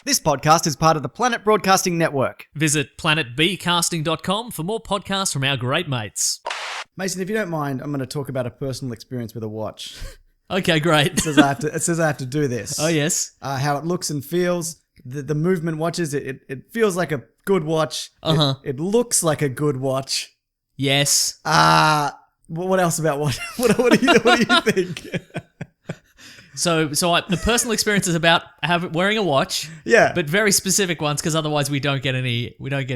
This podcast is part of the Planet Broadcasting Network. Visit planetbcasting.com for more podcasts from our great mates. Mason, if you don't mind, I'm going to talk about a personal experience with a watch. Okay, great. It says I have to do this. Oh, yes. How it looks and feels. The movement watches, it feels like a good watch. Uh-huh. It looks like a good watch. Yes. What else about what? What do you think? So the personal experience is about wearing a watch. Yeah. But very specific ones, because otherwise we don't get it. Correct. We don't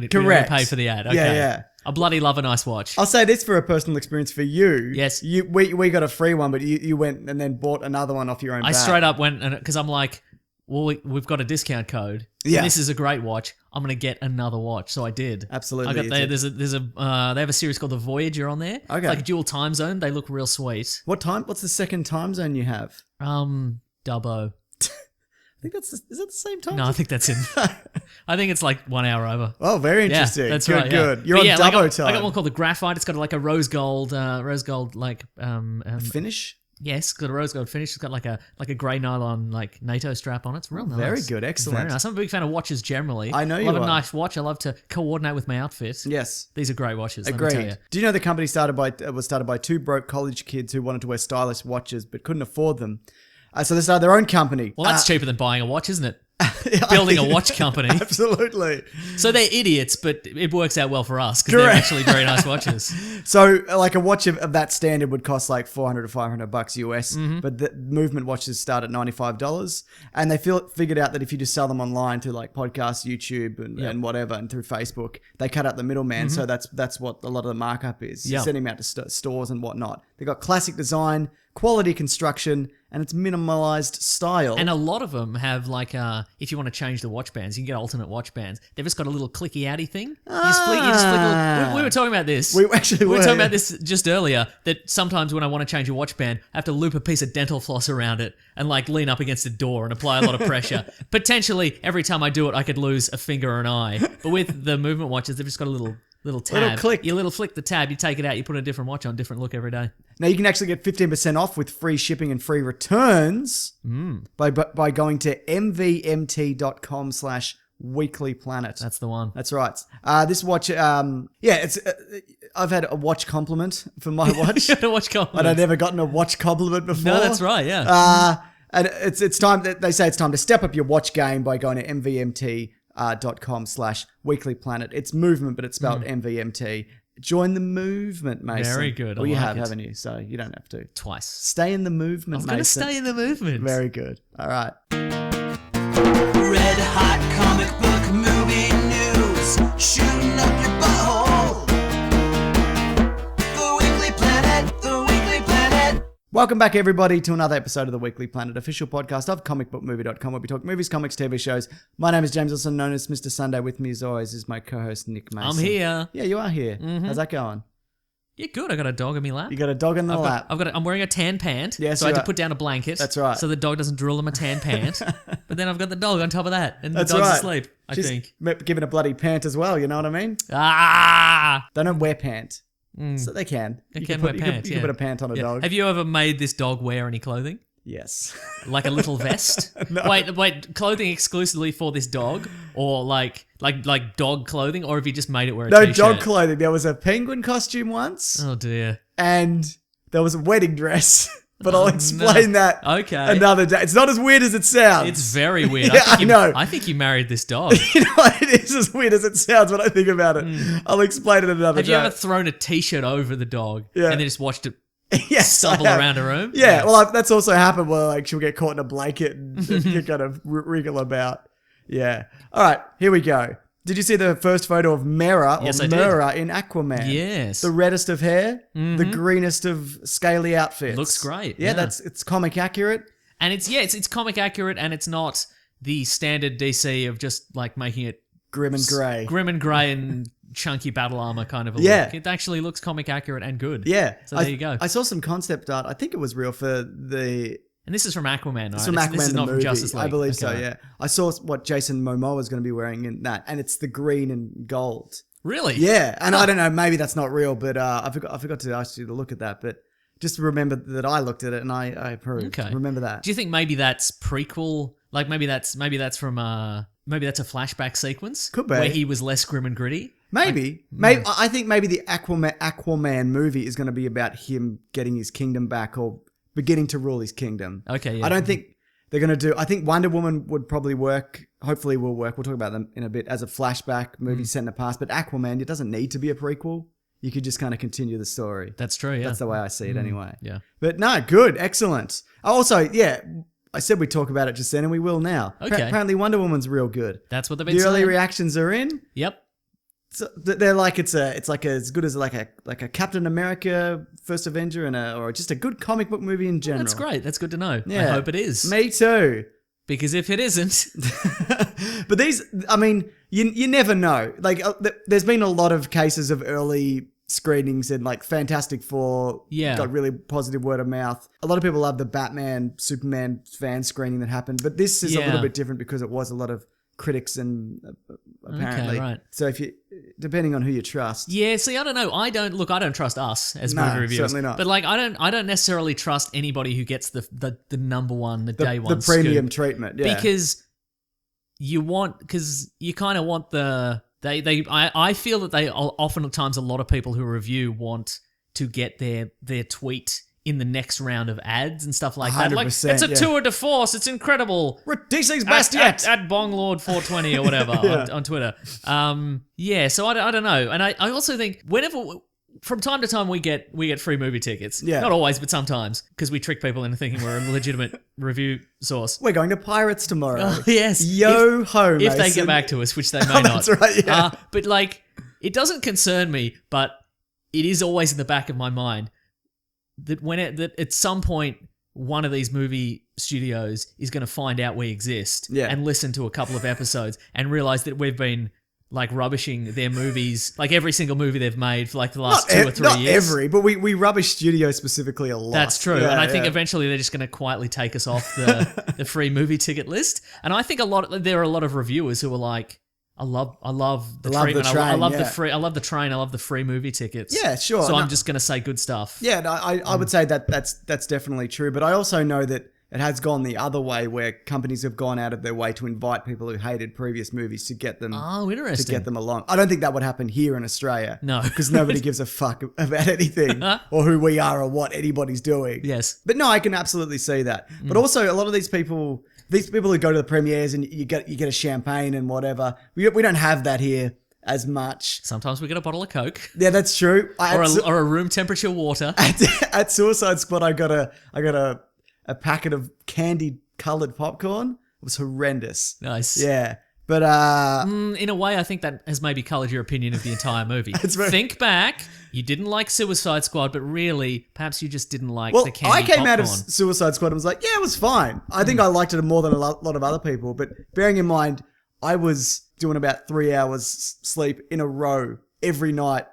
pay for the ad. Okay. Yeah. I bloody love a nice watch. I'll say this for a personal experience for you. Yes. We got a free one, but you went and then bought another one off your own I back. straight up went, because I'm like, well, we've got a discount code. Yeah. And this is a great watch. I'm going to get another watch. So I did. Absolutely. I got they have a series called the Voyager on there. Okay. It's like a dual time zone. They look real sweet. What's the second time zone you have? Dubbo. I think is that the same time? No, I think that's in. I think it's like 1 hour over. Oh, very interesting. Yeah, that's good, right. Good. Yeah. You're But on Dubbo I time. got one called the Graphite. It's got like a rose gold like Finish? Yes, it's got a rose gold finish. It's got like a grey nylon like NATO strap on it. It's real nice. Very good. Excellent. Very nice. I'm a big fan of watches generally. I know you love are. a nice watch. I love to coordinate with my outfit. Yes. These are great watches. Let me tell you. Agreed. Do you know the company was started by two broke college kids who wanted to wear stylish watches but couldn't afford them? So they started their own company. Well, that's cheaper than buying a watch, isn't it? Building a watch company. Absolutely. So they're idiots, but it works out well for us because they're actually very nice watches. So like a watch of that standard would cost like $400 to $500 US, but the movement watches start at $95, and they figured out that if you just sell them online through like podcasts, YouTube, and whatever, and through Facebook, they cut out the middleman. So that's what a lot of the markup is. Yep. Sending them out to stores and whatnot. They got classic design, quality construction, and it's minimalized style. And a lot of them have like, if you want to change the watch bands, you can get alternate watch bands. They've just got a little clicky outy thing. You just flick we were talking about this. We were talking about this just earlier, that sometimes when I want to change a watch band, I have to loop a piece of dental floss around it and like lean up against a door and apply a lot of pressure. Potentially, every time I do it, I could lose a finger or an eye. But with the movement watches, they've just got a little tab. Little click. You flick the tab, you take it out, you put a different watch on, different look every day. Now, you can actually get 15% off with free shipping and free returns by going to mvmt.com/weeklyplanet. That's the one. That's right. This watch, it's. I've had a watch compliment for my watch. You had a watch compliment. But I've never gotten a watch compliment before. No, that's right, yeah. And it's time, they say it's time to step up your watch game by going to mvmt.com/weeklyplanet. It's movement, but it's spelled MVMT. Join the movement, Mason. Very good. Well, you have, it. haven't you? So you don't have to. Twice. Stay in the movement, I was going to Mason. stay in the movement. Very good. All right. Red hot comic book movie news, shooting up your butthole. The Weekly Planet, the Weekly Planet. Welcome back, everybody, to another episode of the Weekly Planet, official podcast of comicbookmovie.com, where we talk movies, comics, TV shows. My name is James, also known as Mr. Sunday. With me, as always, is my co-host, Nick Mason. I'm here. Yeah, you are here. How's that going? Yeah, good. I got a dog in my lap. You got a dog in the lap. I'm wearing a tan pant. Yes, so I had you to are. put down a blanket. That's right. So the dog doesn't drool in my tan pant. But then I've got the dog on top of that. And That's the dog's right. asleep, I She's think. Giving a bloody pant as well, you know what I mean? Ah! They don't wear pant. So they can. They You can put, wear pants, You can put a pant on a dog. Have you ever made this dog wear any clothing? Yes. Like a little vest? No. Wait, clothing exclusively for this dog? Or like dog clothing? Or have you just made it wear a No, t-shirt? dog clothing. There was a penguin costume once, Oh dear. and there was a wedding dress. But I'll explain that Okay. another day. It's not as weird as it sounds. It's very weird. Yeah, I know. I think you married this dog. You know, it is as weird as it sounds when I think about it. I'll explain it another Have day. you ever thrown a t-shirt over the dog Yeah. and then just watched it Yes, stumble I have. around a room? Yeah, Yes. well, that's also happened where like she'll get caught in a blanket and kind of wriggle about. Yeah. All right, here we go. Did you see the first photo of Mera Yes, or I did. Mera in Aquaman? Yes. The reddest of hair, the greenest of scaly outfits. Looks great, Yeah, yeah. it's comic accurate. And it's comic accurate, and it's not the standard DC of just like making it Grim and grey. grim and grey and chunky battle armor kind of a Yeah. look. It actually looks comic accurate and good. Yeah. So there you go. I saw some concept art. I think it was real for the... And this is from Aquaman, right? It's from Aquaman This is the not movie. from Justice League. I believe so, Okay. yeah. I saw what Jason Momoa is going to be wearing in that, and it's the green and gold. Really? Yeah, and I don't know, maybe that's not real, but I forgot to ask you to look at that, but just remember that I looked at it and I approved. Okay. Remember that. Do you think maybe that's prequel? Like maybe that's from maybe that's a flashback sequence. Could be. Where he was less grim and gritty. Maybe. I think maybe the Aquaman movie is going to be about him getting his kingdom back or beginning to rule his kingdom. Okay, yeah. I don't think they're going to do... I think Wonder Woman would probably work. Hopefully will work. We'll talk about them in a bit as a flashback movie set in the past. But Aquaman, it doesn't need to be a prequel. You could just kind of continue the story. That's true, yeah. That's the way I see it anyway. Yeah. But no, good. Excellent. Also, yeah... I said we'd talk about it just then, and we will now. Okay. Apparently, Wonder Woman's real good. That's what they've been The early saying. reactions are in. Yep. So they're like it's like as good as like a Captain America First Avenger or just a good comic book movie in general. That's great. That's good to know. I Yeah. hope it is. Me too. Because if it isn't, But these, I mean, you never know. Like there's been a lot of cases of early screenings and like Fantastic Four got really positive word of mouth. A lot of people love the Batman, Superman fan screening that happened, but this is a little bit different because it was a lot of critics and apparently. Okay, right. So if you, depending on who you trust. yeah. See, I don't know. I don't trust us as No, movie reviewers. certainly not. But like, I don't necessarily trust anybody who gets the number one, the day one, The premium scoop. treatment, yeah. Because you kind of want the. I feel that they oftentimes a lot of people who review want to get their tweet in the next round of ads and stuff like that. Like, 100%, it's a tour de force. It's incredible. DC's best yet. At Bonglord420 or whatever on Twitter. So I don't know. And I also think from time to time we get free movie tickets. Yeah. Not always, but sometimes, because we trick people into thinking we're a legitimate review source. We're going to Pirates tomorrow. Oh, yes. Yo ho, If they Mason. get back to us, which they may not. That's right, yeah. But like, it doesn't concern me, but it is always in the back of my mind that that at some point one of these movie studios is going to find out we exist and listen to a couple of episodes and realize that we've been like rubbishing their movies, like every single movie they've made for like the last 2 or 3 not years. every, but we rubbish studio specifically a lot. That's true. Yeah, And I think eventually they're just going to quietly take us off the free movie ticket list. And I think there are a lot of reviewers who are like, I love the treatment. train, I love yeah. the free. I love the train. I love the free movie tickets. Yeah, sure. So No. I'm just going to say good stuff. Yeah, no, I would say that's definitely true. But I also know that it has gone the other way, where companies have gone out of their way to invite people who hated previous movies to get them. Oh, interesting. To get them along. I don't think that would happen here in Australia. No. Because nobody gives a fuck about anything or who we are or what anybody's doing. Yes. But no, I can absolutely see that. But also, a lot of these people who go to the premieres and you get a champagne and whatever, we don't have that here as much. Sometimes we get a bottle of Coke. Yeah, that's true. Or a room temperature water. At Suicide Squad, I got a packet of candy colored popcorn. It was horrendous. Nice. Yeah. But in a way, I think that has maybe coloured your opinion of the entire movie. very- Think back. You didn't like Suicide Squad, but really, perhaps you just didn't like well, the candy I came out of popcorn. Suicide Squad and was like, yeah, it was fine. I think I liked it more than a lot of other people. But bearing in mind, I was doing about 3 hours sleep in a row every night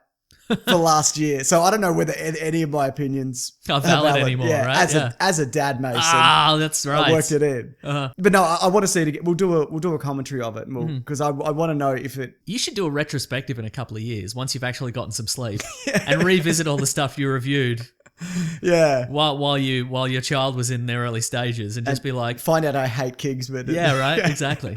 for last year. So I don't know whether any of my opinions Are valid anymore, yeah, right? As a dad, Mason. Ah, that's right. I worked it in. Uh-huh. But no, I want to see it again. We'll do a commentary of it because I want to know if it. You should do a retrospective in a couple of years once you've actually gotten some sleep and revisit all the stuff you reviewed Yeah. while your child was in their early stages and just be like, Find out I hate Kingsman. yeah, right, exactly.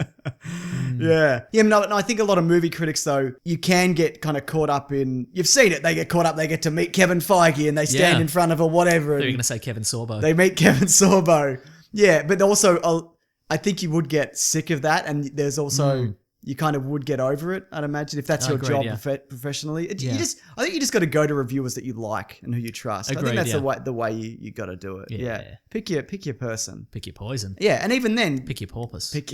Yeah. Yeah, no, I think a lot of movie critics, though, you can get kind of caught up in... You've seen it. They get caught up. They get to meet Kevin Feige and they stand Yeah. in front of or whatever. You're And going to say Kevin Sorbo. they meet Kevin Sorbo. Yeah, but also, I think you would get sick of that. And there's also... You kind of would get over it, I'd imagine, if that's your Agreed, job yeah. professionally. Yeah. I think you just got to go to reviewers that you like and who you trust. I Agreed, think that's yeah. the way you got to do it. Yeah. Yeah. Pick your person. Pick your poison. Yeah, and even then... Pick your porpoise. Pick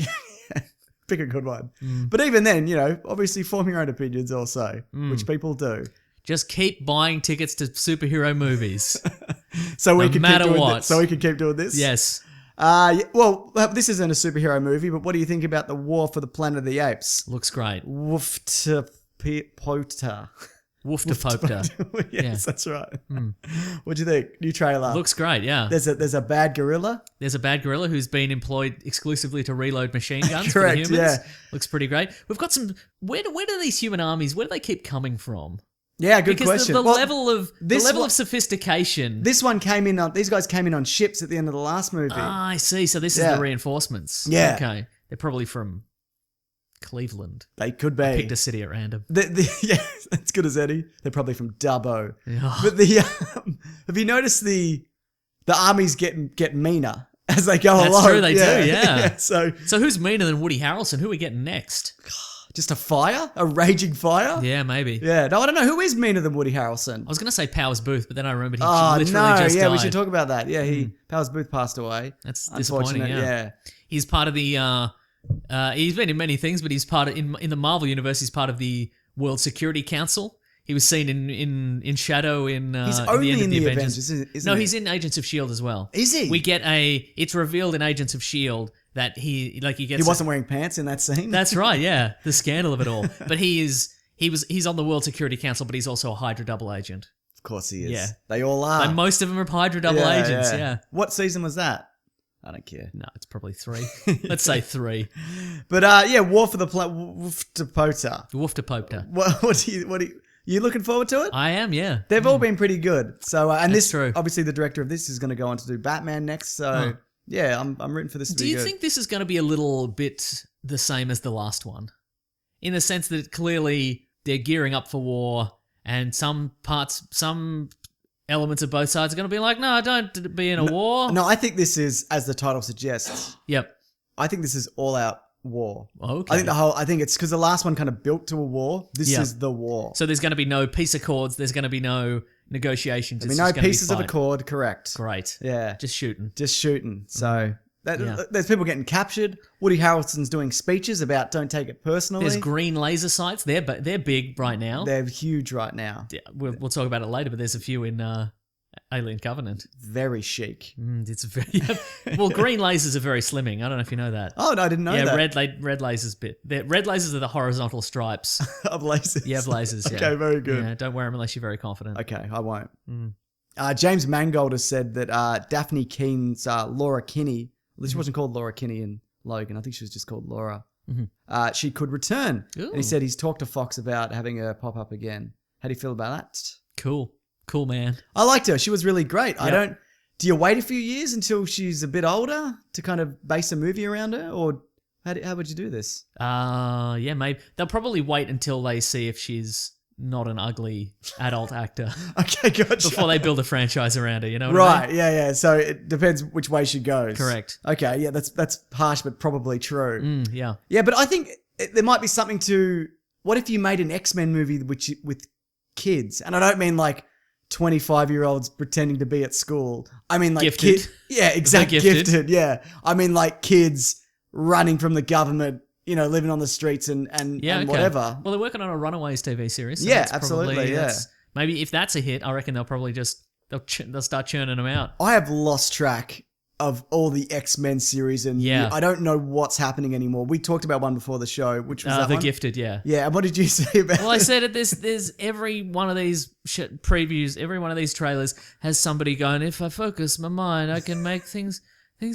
a good one. But even then, obviously form your own opinions also, which people do. Just keep buying tickets to superhero movies. So we No can matter keep doing what. this. So we can keep doing this. Yes. Well, this isn't a superhero movie, but what do you think about the War for the Planet of the Apes? Looks great. WFTPOTA. WFTPOTA. Yes, that's right. What do you think? New trailer. Looks great, yeah. There's a bad gorilla. There's a bad gorilla who's been employed exclusively to reload machine guns Correct, for the humans. yeah. Looks pretty great. We've got some... Where do these human armies, where do they keep coming from? Yeah, good because question. The Well, level of sophistication. This one came in on, these guys came in on ships at the end of the last movie. Ah, I see. So this is Yeah. the reinforcements. Yeah. Okay. They're probably from Cleveland. They could be. Picked a city at random. Yeah, that's good as any. They're probably from Dubbo. Yeah. But have you noticed the armies get meaner as they go along? That's true, they do, yeah. So who's meaner than Woody Harrelson? Who are we getting next? just a fire? A raging fire? Yeah, maybe. Yeah. No, I don't know. Who is meaner than Woody Harrelson? I was going to say Powers Booth, but then I remembered he Oh, literally no. just Yeah, died. we should talk about that. Yeah, Powers Booth passed away. That's disappointing, Unfortunate, yeah. He's part of the... he's been in many things, but he's part of... In the Marvel universe, he's part of the World Security Council. He was seen in Shadow in He's in only the end of in the the Avengers. Avengers, No, he? he's in Agents of S.H.I.E.L.D. as well. Is he? We get it's revealed in Agents of S.H.I.E.L.D. that he gets... He wasn't wearing pants in that scene? That's right, yeah. The scandal of it all. But he's on the World Security Council, but he's also a Hydra double agent. Of course he is. Yeah. They all are. Like most of them are Hydra double agents, yeah. What season was that? I don't care. No, it's probably 3. Let's say 3. But War for the WFTPOTA. WFTPOTA. What are you looking forward to it? I am, yeah. They've all been pretty good. So and That's this true. obviously the director of this is going to go on to do Batman next. So yeah, I'm rooting for this to Do be you good. think this is going to be a little bit the same as the last one? In the sense that clearly they're gearing up for war and some elements of both sides are going to be like, no, don't be in a war. No, I think this is, as the title suggests, Yep. I think this is all out war. Okay. I think it's because the last one kind of built to a war. This Yeah. is the war. So there's going to be no peace accords. There's going to be no negotiations. There'll It's be no just gonna pieces of fight. accord, correct. Great. Yeah. Just shooting. Just shooting. So Yeah. there's people getting captured. Woody Harrelson's doing speeches about don't take it personally. There's green laser sights. They're big right now. They're huge right now. Yeah, we'll talk about it later, but there's a few in Alien Covenant. Very chic. It's very well. Green lasers are very slimming. I don't know if you know that. Oh, no, I didn't know Yeah, that. red lasers bit. Red lasers are the horizontal stripes. Of lasers. You have lasers. Yeah. Okay, very good. Yeah, don't wear them unless you're very confident. Okay, I won't. James Mangold has said that Daphne Keene's Laura Kinney, well, she wasn't called Laura Kinney in Logan. I think she was just called Laura. She could return. Ooh. And he said he's talked to Fox about having her pop up again. How do you feel about that? Cool, man. I liked her. She was really great. Yep. Do you wait a few years until she's a bit older to kind of base a movie around her? Or how would you do this? Yeah, maybe they'll probably wait until they see if she's not an ugly adult actor Okay, gotcha. before they build a franchise around her. You know what I Right, mean? yeah. So it depends which way she goes. Correct. Okay, yeah, that's harsh, but probably true. Yeah. Yeah, but I think there might be something to... What if you made an X-Men movie with kids? And I don't mean like 25-year-olds pretending to be at school. I mean like Gifted. Yeah, exactly. Gifted. Gifted, yeah. I mean like kids running from the government, living on the streets and Okay. whatever. Well, they're working on a Runaways TV series. So Yeah, that's absolutely, probably- yeah. that's- Maybe if that's a hit, I reckon they'll probably they'll start churning them out. I have lost track of all the X-Men series and Yeah. I don't know what's happening anymore. We talked about one before the show, which was that The one? Gifted, yeah. Yeah, and what did you say about Well, I it? said it. There's every one of these previews, every one of these trailers has somebody going, if I focus my mind, I can make things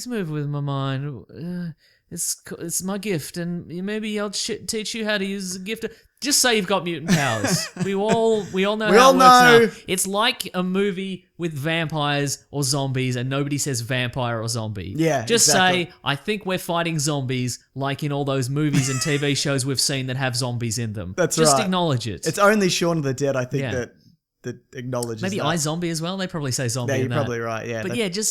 move with my mind. It's my gift, and maybe I'll teach you how to use the gift. Just say you've got mutant powers. We all know how it works now. It's like a movie with vampires or zombies, and nobody says vampire or zombie. Yeah, just exactly. say, I think we're fighting zombies, like in all those movies and TV shows we've seen that have zombies in them. That's just right. acknowledge it. It's only Shaun of the Dead, I think, Yeah. that acknowledges Maybe that. iZombie as well. They probably say zombie. Yeah, in you're that. probably right. Yeah, But that- yeah,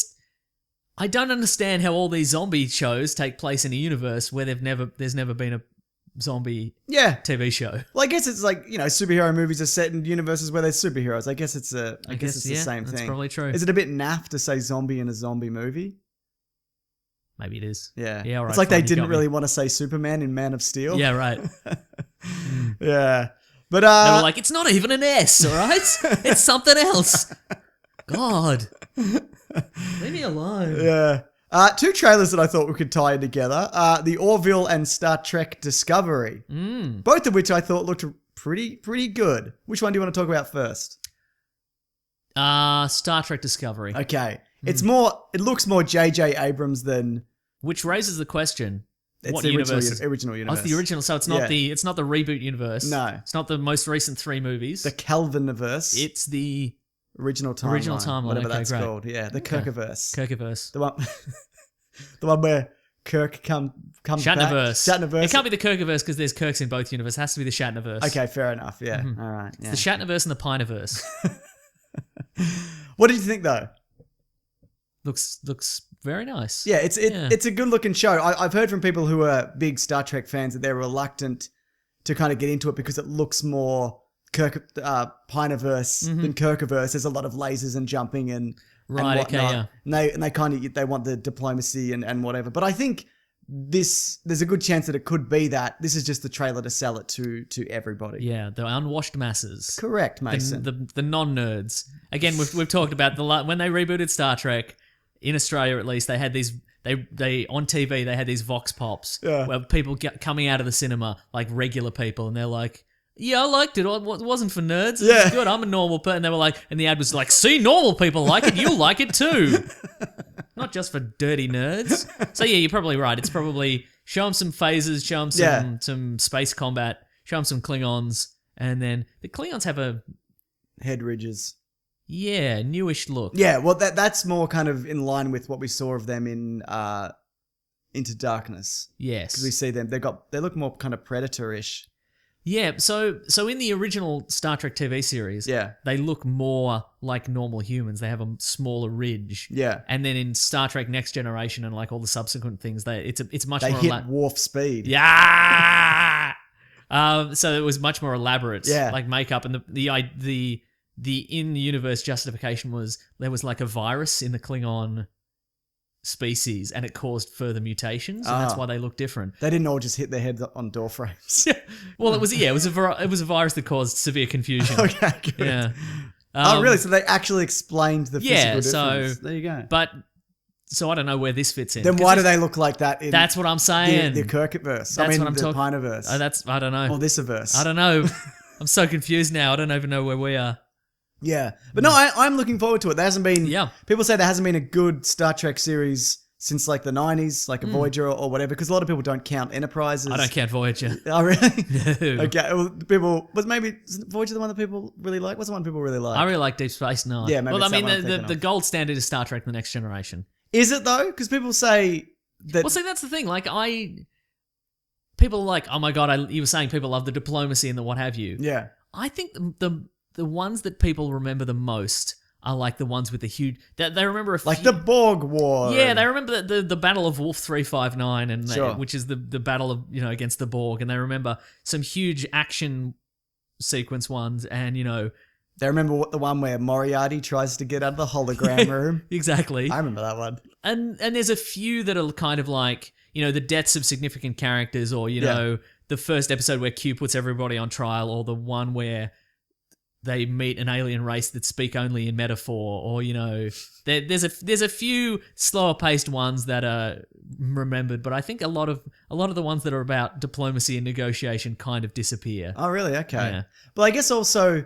I don't understand how all these zombie shows take place in a universe where there's never been a zombie yeah. TV show. Well, I guess it's like superhero movies are set in universes where there's superheroes. I guess it's the yeah, same that's thing. probably true. Is it a bit naff to say zombie in a zombie movie? Maybe it is. Yeah, Yeah, all right, it's like fine, they you didn't got me. really want to say Superman in Man of Steel. Yeah, right. yeah. But They were like, it's not even an S, all right? It's something else. God. Leave me alone. yeah. Two trailers that I thought we could tie in together. The Orville and Star Trek Discovery. Both of which I thought looked pretty good. Which one do you want to talk about first? Star Trek Discovery. Okay. It looks more J.J. Abrams than... Which raises the question, It's what the universe? original Oh, universe. it's the original. So it's not it's not the reboot universe. No. It's not the most recent 3 movies. The Kelviniverse. It's the original timeline. Whatever okay, that's great. called. Yeah, the Kirkiverse. Kirkiverse. The one, the one where Kirk comes back. Shatnerverse. Shatnerverse. It can't be the Kirkiverse because there's Kirks in both universes. It has to be the Shatnerverse. Okay, fair enough. Yeah. All right. Yeah. The Shatnerverse and the Pineverse. What did you think though? looks very nice. Yeah, it's a good looking show. I've heard from people who are big Star Trek fans that they're reluctant to kind of get into it because it looks more Pineverse than Kirkiverse. There's a lot of lasers and jumping and Right, and okay, whatnot. yeah. And they kind of they want the diplomacy and whatever. But I think there's a good chance that it could be that. This is just the trailer to sell it to everybody. Yeah, the unwashed masses. Correct, Mason. The non-nerds. Again, we've talked about when they rebooted Star Trek, in Australia at least, they had these... They on TV, they had these vox pops where people coming out of the cinema, like regular people, and they're like, yeah, I liked it. It wasn't for nerds. It was good. I'm a normal person. And they were like, and the ad was like, see, normal people like it. You'll like it too. Not just for dirty nerds. So yeah, you're probably right. It's probably show them some phasers, show them some space combat, show them some Klingons, and then the Klingons have a head ridges. Yeah, newish look. Yeah, well, that's more kind of in line with what we saw of them in Into Darkness. Yes, because we see them. They look more kind of Predator-ish. Yeah, so in the original Star Trek TV series, they look more like normal humans. They have a smaller ridge. Yeah. And then in Star Trek Next Generation and like all the subsequent things, it's much more... They hit warp speed. Yeah! So it was much more elaborate, like makeup. And the in-universe justification was there was like a virus in the Klingon species and it caused further mutations, and that's why they look different. They didn't all just hit their heads on door frames. Well, it was a virus that caused severe confusion. Okay, good. Yeah. Oh, really? So they actually explained the physical difference. So there you go. But so I don't know where this fits in. Then why do they look like that? That's what I'm saying. The Kirkiverse. That's what I'm the talking. Pineverse. I don't know. Or thisverse. I don't know. I'm so confused now. I don't even know where we are. Yeah. But no, I'm looking forward to it. There hasn't been... Yeah. People say there hasn't been a good Star Trek series since like the 90s, like a Voyager or whatever, because a lot of people don't count Enterprises. I don't count Voyager. Oh, really? No. Okay. Well, is Voyager the one that people really like? What's the one people really like? I really like Deep Space Nine. Yeah, maybe well, it's I that mean, one I'm the gold standard is Star Trek The Next Generation. Is it though? Because people say that... Well, see, that's the thing. Like, people are like, oh my God, you were saying people love the diplomacy and the what have you. Yeah. I think the ones that people remember the most are like the ones with the huge... They remember like the Borg War. Yeah, they remember the Battle of Wolf 359, and which is the battle of against the Borg, and they remember some huge action sequence ones, and they remember the one where Moriarty tries to get out of the hologram room. Exactly. I remember that one. And there's a few that are kind of like the deaths of significant characters, or the first episode where Q puts everybody on trial, or the one where they meet an alien race that speak only in metaphor, or there's a few slower paced ones that are remembered, but I think a lot of the ones that are about diplomacy and negotiation kind of disappear. Oh, really? Okay. Yeah. But I guess also,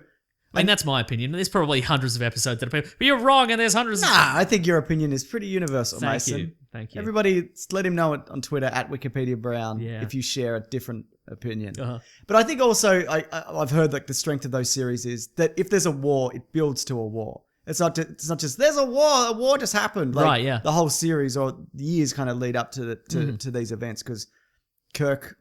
I mean, that's my opinion. There's probably hundreds of episodes that are people, but you're wrong, and there's hundreds. I think your opinion is pretty universal, Mason. Thank you. Everybody, let him know it on Twitter at Wikipedia Brown if you share a different opinion. But I think also I've heard like the strength of those series is that if there's a war, it builds to a war. It's not just there's a war just happened. Like, right, yeah. The whole series or the years kind of lead up to to these events, because Picard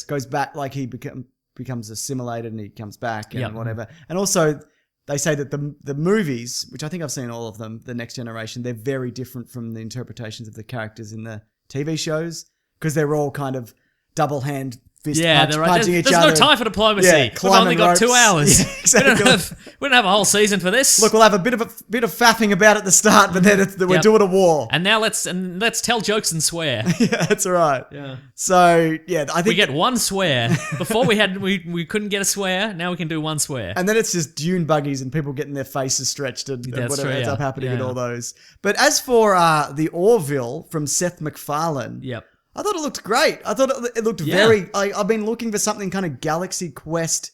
goes back, like he becomes assimilated and he comes back and whatever. And also they say that the movies, which I think I've seen all of them, The Next Generation, they're very different from the interpretations of the characters in the TV shows, because they're all kind of double hand fist punching each other. There's no time for diplomacy. Yeah, we've only got 2 hours. Yeah, exactly. We don't have a whole season for this. Look, we'll have a bit of faffing about at the start, but then we're doing a war. And now let's tell jokes and swear. Yeah, that's right. Yeah. So yeah, I think we get one swear. Before we couldn't get a swear. Now we can do one swear. And then it's just dune buggies and people getting their faces stretched and whatever ends up happening in all those. But as for the Orville from Seth MacFarlane, I thought it looked great. I thought it looked very... I've been looking for something kind of Galaxy Quest-esque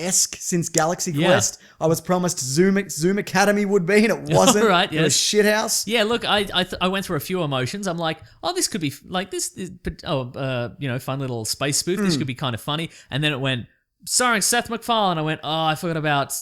esque since Galaxy Quest. I was promised Zoom Academy would be, and it wasn't. Right, It was shithouse. Yeah, look, I went through a few emotions. I'm like, oh, this could be like this is fun little space spoof. This could be kind of funny. And then it went starring Seth MacFarlane. I went, oh, I forgot about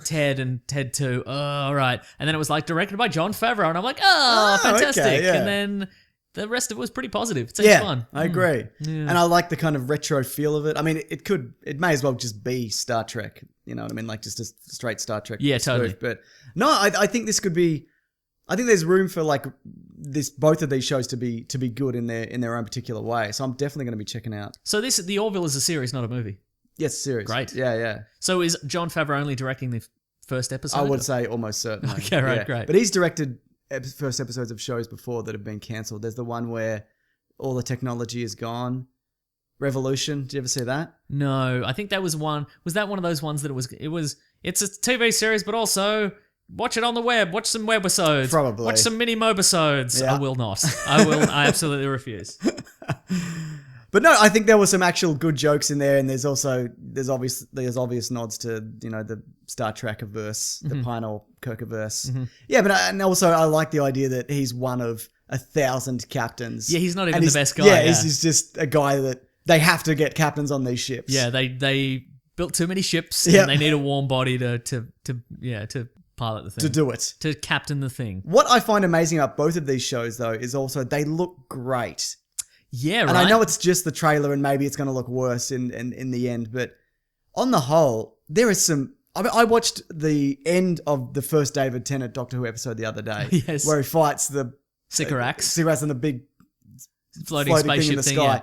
Ted and Ted 2. Oh, all right. And then it was like directed by Jon Favreau, and I'm like, oh, fantastic. Okay, yeah. And then the rest of it was pretty positive. It seems fun. I agree. And I like the kind of retro feel of it. I mean, it may as well just be Star Trek. You know what I mean? Like just a straight Star Trek. Yeah, spoof. totally. But no, I think this could be. I think there's room for like both of these shows to be good in their own particular way. So I'm definitely going to be checking out. So the Orville is a series, not a movie. Yes, series. Great. Yeah. So is Jon Favreau only directing the first episode? I would say almost certainly. Okay, right, great. But he's directed first episodes of shows before that have been cancelled. There's the one where all the technology is gone. Revolution. Did you ever see that? No, I think that was one. Was that one of those ones that it's a TV series, but also watch it on the web. Watch some webisodes. Probably. Watch some mini mobisodes. Yeah. I will not. I absolutely refuse. But no, I think there were some actual good jokes in there, and there's obvious nods to the Star Trek-averse, the Pine Kirk-averse. Yeah, but and also I like the idea that he's one of 1,000 captains. Yeah, he's not even the best guy. Yeah, he's just a guy that they have to get captains on these ships. Yeah, they built too many ships, Yeah. and they need a warm body to pilot the thing, to do it, to captain the thing. What I find amazing about both of these shows, though, is also they look great. Yeah, right. And I know it's just the trailer and maybe it's going to look worse in the end, but on the whole, there is some... I mean, I watched the end of the first David Tennant Doctor Who episode the other day, Yes. where he fights the... Sycorax. Sycorax and the big floating thing spaceship in the thing, sky. yeah.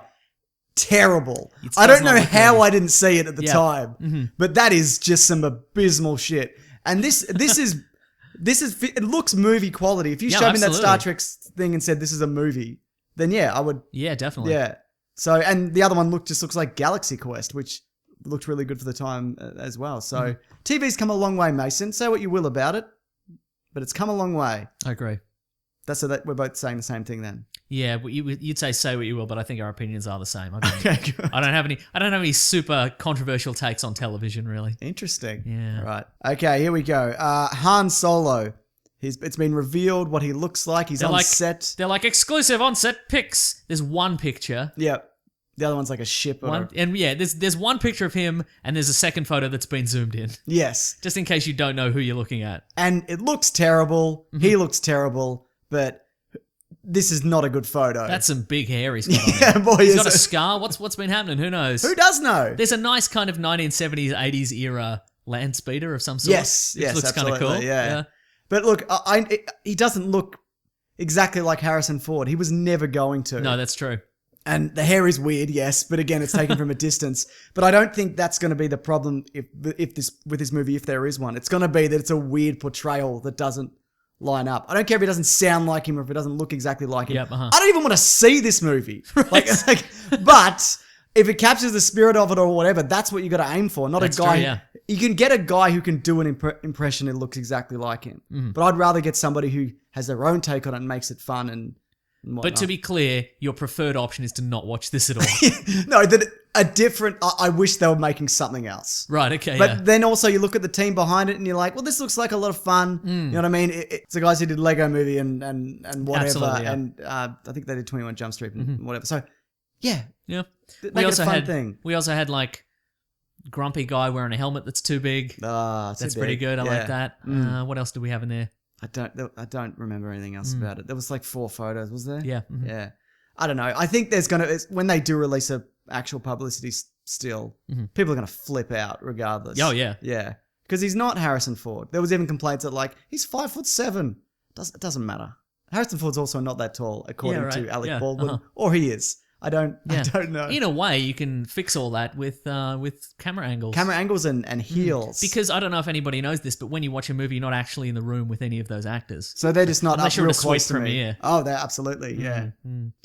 Terrible. It I does don't not know look how good. I didn't see it at the Yeah. time, but that is just some abysmal shit. And this is... It looks movie quality. If you showed me that absolutely. Star Trek thing and said this is a movie, then yeah, I would... Yeah, definitely. Yeah. So, and the other one looks like Galaxy Quest, which looked really good for the time as well. So, TV's come a long way, Mason. Say what you will about it, but it's come a long way. I agree. That's so that we're both saying the same thing then. Yeah, but you'd say what you will, but I think our opinions are the same. Okay, good. I don't have any super controversial takes on television, really. Interesting. Yeah. Right. Okay, here we go. Han Solo. It's been revealed what he looks like. He's on set. They're like exclusive on-set pics. There's one picture. Yep. The other one's like a ship. There's one picture of him, and there's a second photo that's been zoomed in. Yes. Just in case you don't know who you're looking at. And it looks terrible. He looks terrible, but this is not a good photo. That's some big hair he's got on Yeah, him. boy. He's got a scar. What's been happening? Who knows? Who does know? There's a nice kind of 1970s, 80s era land speeder of some sort. Yes, Which looks kind of absolutely, cool. yeah. But look, he doesn't look exactly like Harrison Ford. He was never going to. No, that's true. And the hair is weird, yes, but again, it's taken from a distance. But I don't think that's going to be the problem with this movie, if there is one. It's going to be that it's a weird portrayal that doesn't line up. I don't care if it doesn't sound like him or if it doesn't look exactly like him. Yep, uh-huh. I don't even want to see this movie. But if it captures the spirit of it or whatever, that's what you got to aim for. Not That's a guy. true, yeah. You can get a guy who can do an impression that looks exactly like him. But I'd rather get somebody who has their own take on it and makes it fun and whatnot. But to be clear, your preferred option is to not watch this at all. No, I wish they were making something else. Right, okay, But then also you look at the team behind it and you're like, well, this looks like a lot of fun. You know what I mean? It's the guys who did Lego Movie and whatever. Absolutely, yeah. And I think they did 21 Jump Street and whatever. So, yeah. Yeah. Make it a fun thing. We also had like grumpy guy wearing a helmet that's too big. That's pretty good. I like that. What else do we have in there? I don't remember anything else about it. There was like 4 photos, was there? Yeah. Yeah. I don't know. I think there's when they do release a actual publicity still, people are going to flip out regardless. Oh, yeah. Yeah. Because he's not Harrison Ford. There was even complaints that like, he's 5'7". It doesn't matter. Harrison Ford's also not that tall, according to Alec Baldwin. Or he is. I don't know. In a way, you can fix all that with camera angles. Camera angles and heels. Because I don't know if anybody knows this, but when you watch a movie, you're not actually in the room with any of those actors. So they're just not Unless up you're real at a close suite to me. premiere. Oh, they're absolutely, yeah.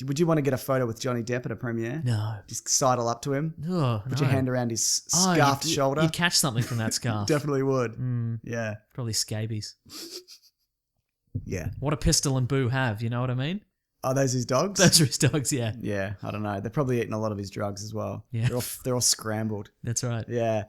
Would you want to get a photo with Johnny Depp at a premiere? No. Just sidle up to him? Put your hand around his scarfed shoulder? You'd catch something from that scarf. Definitely would. Yeah. Probably scabies. Yeah. What do Pistol and Boo have? You know what I mean? Are those his dogs? Those are his dogs, yeah. Yeah, I don't know. They're probably eating a lot of his drugs as well. Yeah. They're all scrambled. That's right. Yeah.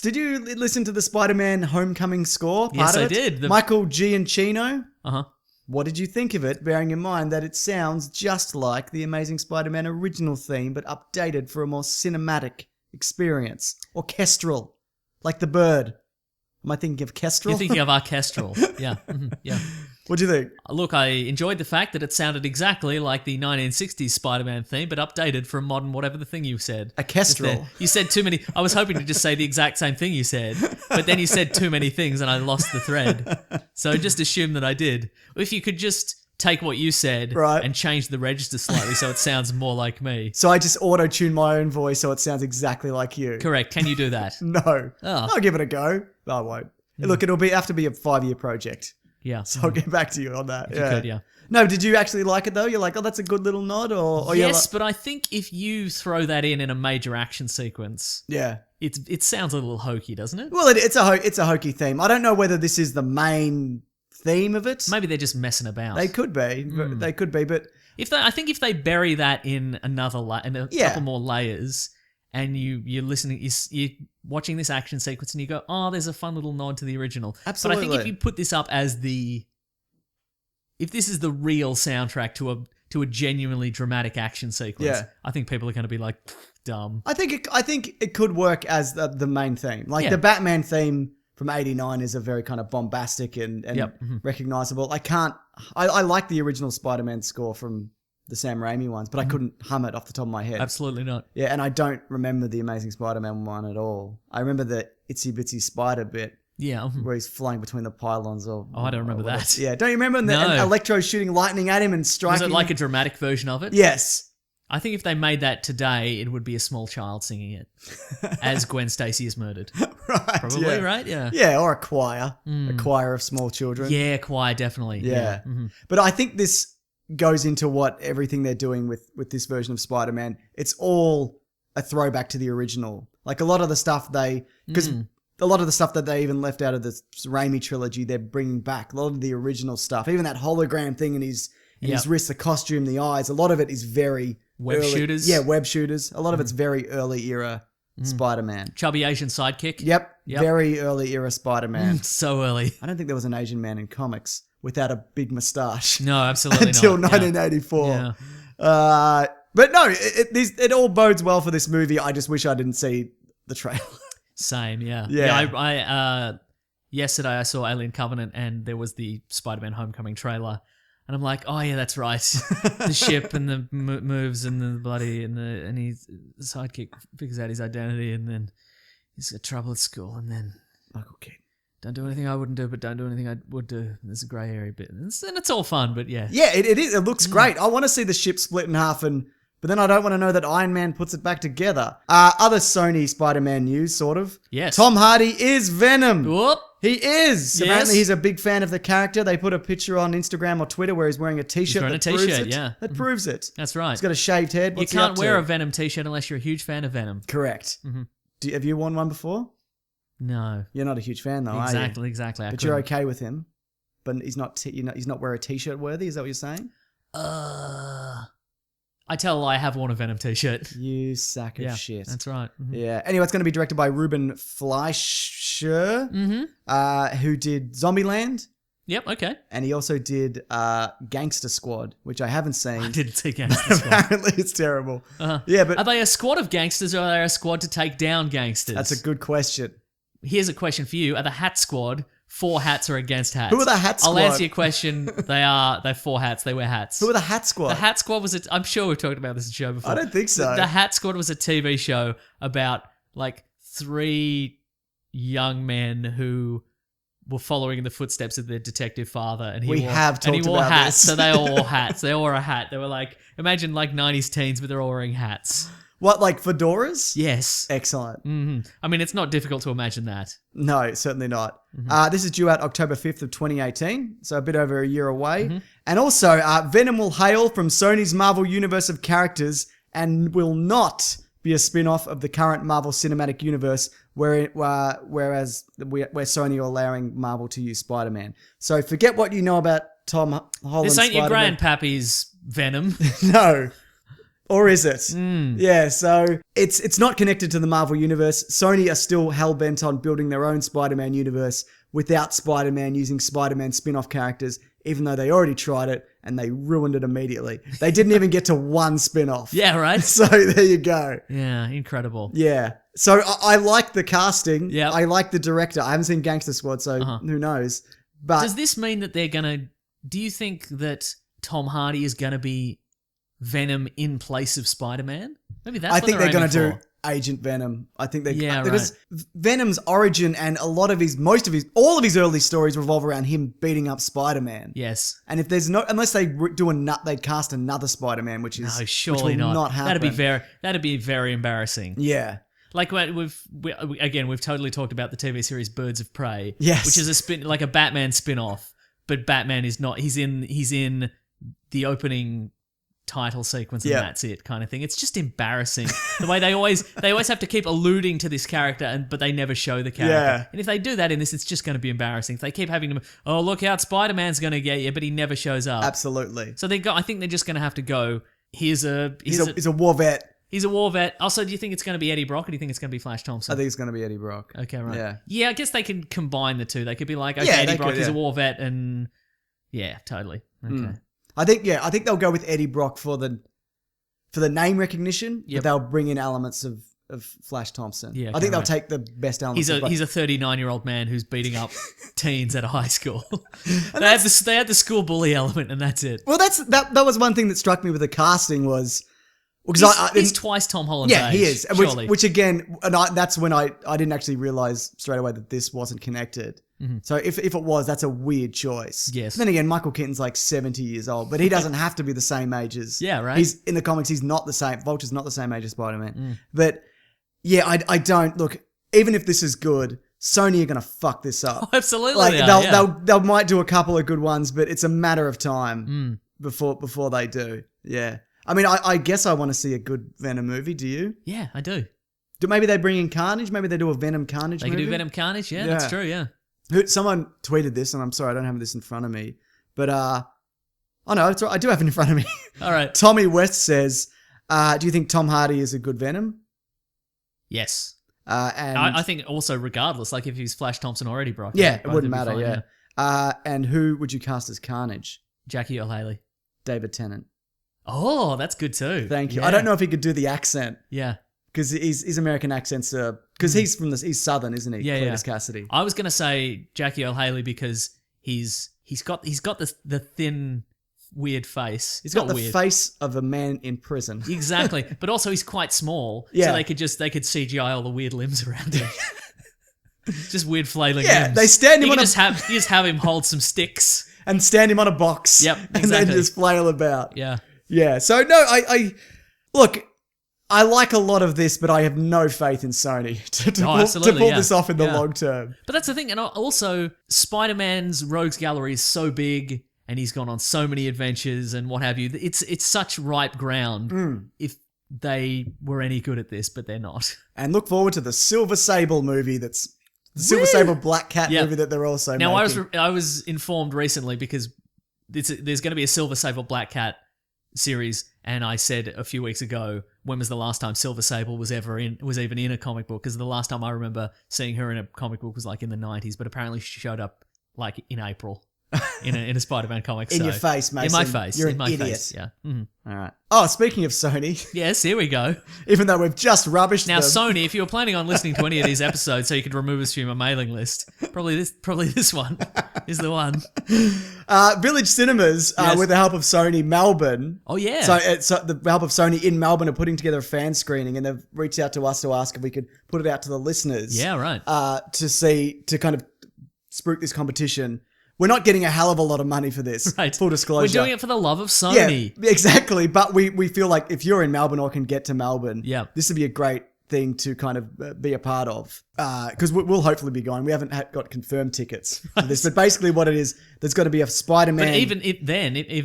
Did you listen to the Spider-Man Homecoming score? Yes, I did. Michael Giacchino. Uh-huh. What did you think of it, bearing in mind that it sounds just like the Amazing Spider-Man original theme, but updated for a more cinematic experience? Orchestral, like the bird. Am I thinking of Kestrel? You're thinking of orchestral. Yeah. Yeah. What do you think? Look, I enjoyed the fact that it sounded exactly like the 1960s Spider-Man theme, but updated for a modern whatever the thing you said. A kestrel. You said too many. I was hoping to just say the exact same thing you said, but then you said too many things and I lost the thread. So just assume that I did. If you could just take what you said and change the register slightly so it sounds more like me. So I just auto-tune my own voice so it sounds exactly like you. Correct. Can you do that? No. Oh. I'll give it a go. No, I won't. Look, it'll have to be a 5-year project. Yeah. So I'll get back to you on that. If you could, yeah. No, did you actually like it though? You're like, oh, that's a good little nod, or yes, but I think if you throw that in a major action sequence, yeah, it sounds a little hokey, doesn't it? Well, it's a hokey theme. I don't know whether this is the main theme of it. Maybe they're just messing about. They could be. They could be, but I think if they bury that in another couple more layers, and you're listening, you're watching this action sequence, and you go, oh, there's a fun little nod to the original. Absolutely. But I think if you put this up as if this is the real soundtrack to a genuinely dramatic action sequence, I think people are going to be like, dumb. I think it could work as the main theme. Like the Batman theme from '89 is a very kind of bombastic and recognizable. I like the original Spider-Man score from the Sam Raimi ones, but I couldn't hum it off the top of my head. Absolutely not. Yeah, and I don't remember the Amazing Spider-Man one at all. I remember the Itsy Bitsy Spider bit. Yeah. Where he's flying between the pylons. I don't remember that. Yeah, don't you remember? And Electro shooting lightning at him and striking. Was it like a dramatic version of it? Yes. I think if they made that today, it would be a small child singing it as Gwen Stacy is murdered. Right. Probably, right? Yeah. Yeah, or a choir. A choir of small children. Yeah, choir, definitely. Yeah. But I think this goes into what everything they're doing with this version of Spider-Man. It's all a throwback to the original. Like a lot of the stuff because a lot of the stuff that they even left out of the Raimi trilogy, they're bringing back. A lot of the original stuff, even that hologram thing in his wrist, the costume, the eyes, a lot of it is very web shooters. Yeah, web shooters. A lot of it's very early era Spider-Man. Chubby Asian sidekick. Yep. Very early era Spider-Man. So early. I don't think there was an Asian man in comics without a big mustache. No, absolutely until not. 1984. Yeah. But no, it all bodes well for this movie. I just wish I didn't see the trailer. Same, yeah. Yeah. I yesterday I saw Alien Covenant and there was the Spider-Man Homecoming trailer. And I'm like, oh yeah, that's right. The ship and the moves and the bloody and his sidekick figures out his identity and then he's got trouble at school and then Michael Keaton. Don't do anything I wouldn't do, but don't do anything I would do. There's a grey area bit. And it's all fun, but yeah. Yeah, it is. It looks great. I want to see the ship split in half but then I don't want to know that Iron Man puts it back together. Other Sony Spider-Man news, sort of. Yes. Tom Hardy is Venom. Whoop. He is. Yes. Apparently he's a big fan of the character. They put a picture on Instagram or Twitter where he's wearing a t-shirt that proves it. Yeah. That proves it. That's right. He's got a shaved head. What's you can't wear a Venom t-shirt unless you're a huge fan of Venom. Correct. Have you worn one before? No. You're not a huge fan though, Exactly. But you're okay with him. But he's not wear a t-shirt worthy, is that what you're saying? I tell a lie, I have worn a Venom t-shirt. You sack of shit. That's right. Yeah. Anyway, it's going to be directed by Ruben Fleischer, who did Zombieland. Yep, okay. And he also did Gangster Squad, which I haven't seen. I didn't see Gangster Squad. Apparently it's terrible. Yeah, but are they a squad of gangsters or are they a squad to take down gangsters? That's a good question. Here's a question for you. Are the Hat Squad 4 hats or against hats? Who are the Hat Squad? I'll answer your question. They're 4 hats. They wear hats. Who are the Hat Squad? The Hat Squad was I'm sure we've talked about this show before. I don't think so. The Hat Squad was a TV show about like 3 young men who were following in the footsteps of their detective father, and he wore hats. So they all wore hats. They all wore a hat. They were like, imagine like 90s teens, but they're all wearing hats. What, like fedoras? Yes. Excellent. I mean, it's not difficult to imagine that. No, certainly not. This is due out October 5th of 2018, so a bit over a year away. And also, Venom will hail from Sony's Marvel Universe of characters and will not be a spin-off of the current Marvel Cinematic Universe, whereas Sony are allowing Marvel to use Spider-Man. So forget what you know about Tom Holland's This ain't your Spider-Man. grandpappy's Venom. No. Or is it? Yeah, so it's not connected to the Marvel Universe. Sony are still hell-bent on building their own Spider-Man universe without Spider-Man, using Spider-Man spin-off characters, even though they already tried it and they ruined it immediately. They didn't even get to one spin-off. Yeah, right? So there you go. Yeah, incredible. Yeah. So I like the casting. Yep. I like the director. I haven't seen Gangster Squad, so who knows? But Does this mean that they're going to... Do you think that Tom Hardy is going to be Venom in place of Spider-Man? Maybe that's I what think they're going to do Agent Venom. I think they Yeah, because Venom's origin and all of his early stories revolve around him beating up Spider-Man. Yes. And if there's unless they they cast another Spider-Man, which is No, surely which will not. happen. That'd be very embarrassing. Yeah. Like we've totally talked about the TV series Birds of Prey, Yes. which is a Batman spin-off, but Batman is not. He's in the opening title sequence and that's it kind of thing. It's just embarrassing the way they always have to keep alluding to this character but they never show the character. Yeah. And if they do that in this, it's just going to be embarrassing. If they keep having them, oh look out, Spider-Man's going to get you, but he never shows up. Absolutely. So I think they're just going to have to go. He's a war vet. He's a war vet. Also, do you think it's going to be Eddie Brock or do you think it's going to be Flash Thompson? I think it's going to be Eddie Brock. Okay, right. Yeah. Yeah, I guess they can combine the two. They could be like, okay, Yeah, Eddie they Brock could, is a yeah. war vet and... Yeah, totally. Okay. I think they'll go with Eddie Brock for the name recognition, but they'll bring in elements of Flash Thompson. Yeah, I think they'll right. take the best elements. He's a 39-year-old man who's beating up teens at a high school. They had the school bully element and that's it. Well, that was one thing that struck me with the casting was... Because He's twice Tom Holland's age. Yeah, he is. Surely. Which again, that's when I didn't actually realize straight away that this wasn't connected. So if it was, that's a weird choice. Yes. Then again, Michael Keaton's like 70 years old, but he doesn't have to be the same age as... Yeah, right. He's in the comics, he's not the same. Vulture's not the same age as Spider-Man. But yeah, I don't... Look, even if this is good, Sony are going to fuck this up. Absolutely. Like, they might do a couple of good ones, but it's a matter of time before they do. Yeah. I mean, I guess I want to see a good Venom movie. Do you? Yeah, I do. Maybe they bring in Carnage? Maybe they do a Venom Carnage movie? They can do Venom Carnage? Yeah, that's true, yeah. Someone tweeted this, and I'm sorry, I don't have this in front of me. But, oh no, it's all right, I do have it in front of me. All right. Tommy West says, do you think Tom Hardy is a good Venom? Yes. And I think also regardless, like if he's Flash Thompson already, Brock. yeah, it both wouldn't would be matter, fine, and who would you cast as Carnage? Jackie Earle Haley. David Tennant. Oh, that's good too. Thank you. Yeah. I don't know if he could do the accent. Yeah. Because his American accents are... Because he's Southern, isn't he? Yeah, Cletus Cassidy. I was gonna say Jackie Earle Haley because he's got the thin, weird face. He's got Not the weird. face of a man in prison. Exactly, but also he's quite small. Yeah. So they could CGI all the weird limbs around him. Just weird flailing Yeah, limbs. they stand him you on just have him hold some sticks. and stand him on a box. Yep, And then exactly. just flail about. Yeah. Yeah, so no, I look, I like a lot of this, but I have no faith in Sony to pull this off in the long term. But that's the thing, and also Spider-Man's rogues gallery is so big, and he's gone on so many adventures and what have you. It's such ripe ground if they were any good at this, but they're not. And look forward to the Silver Sable movie that's the Silver Sable Black Cat movie that they're also now making. I was informed recently because there's going to be a Silver Sable Black Cat series, and I said a few weeks ago, when was the last time Silver Sable was even in a comic book? Because the last time I remember seeing her in a comic book was like in the 90s, but apparently she showed up like in April in a Spider-Man comic. In your face, Mason. In my face. You're in an my idiot. face. Yeah. Mm-hmm. All right. Oh, speaking of Sony, Yes, here we go. even though we've just rubbished Now, them. Sony, if you were planning on listening to any of these episodes so you could remove us from your mailing list, probably this one is the one. Village Cinemas, Yes. with the help of Sony Melbourne. Oh, yeah. So the help of Sony in Melbourne are putting together a fan screening, and they've reached out to us to ask if we could put it out to the listeners. Yeah, right. To kind of spruik this competition. We're not getting a hell of a lot of money for this. Right. Full disclosure. We're doing it for the love of Sony. Yeah, exactly. But we feel like if you're in Melbourne or can get to Melbourne, Yeah. this would be a great thing to kind of be a part of. Because we'll hopefully be going. We haven't got confirmed tickets for this. But basically what it is, there's got to be a Spider-Man. But even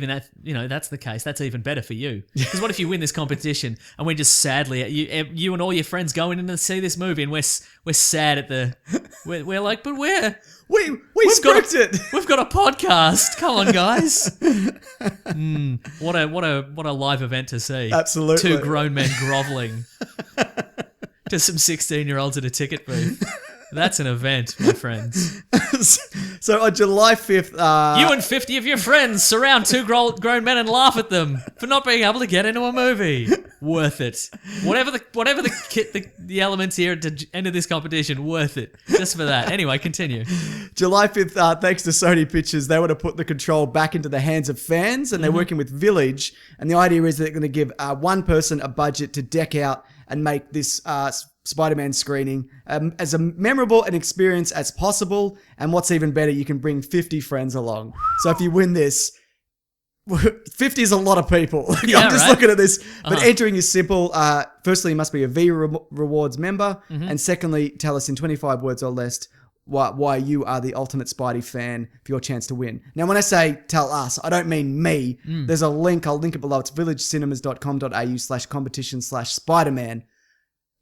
that, that's the case. That's even better for you. Because what if you win this competition and we're just sadly, you and all your friends going in to see this movie and we're sad at we're like, but We We've got spooked it. We've got a podcast. Come on, guys. What a live event to see. Absolutely. 2 grown men groveling to some 16-year-olds at a ticket booth. That's an event, my friends. So on July 5th... You and 50 of your friends surround 2 grown men and laugh at them for not being able to get into a movie. Worth it. Whatever the elements here at the end of this competition, worth it. Just for that. Anyway, continue. July 5th, thanks to Sony Pictures, they want to put the control back into the hands of fans, and they're working with Village. And the idea is that they're going to give one person a budget to deck out and make this Spider-Man screening as a memorable an experience as possible. And what's even better, you can bring 50 friends along. So if you win this, 50 is a lot of people. I'm just looking at this. But entering is simple. Firstly, you must be a V Rewards member. And secondly, tell us in 25 words or less why you are the ultimate Spidey fan for your chance to win. Now, when I say tell us, I don't mean me. There's a link. I'll link it below. It's villagecinemas.com.au/Spider-Man.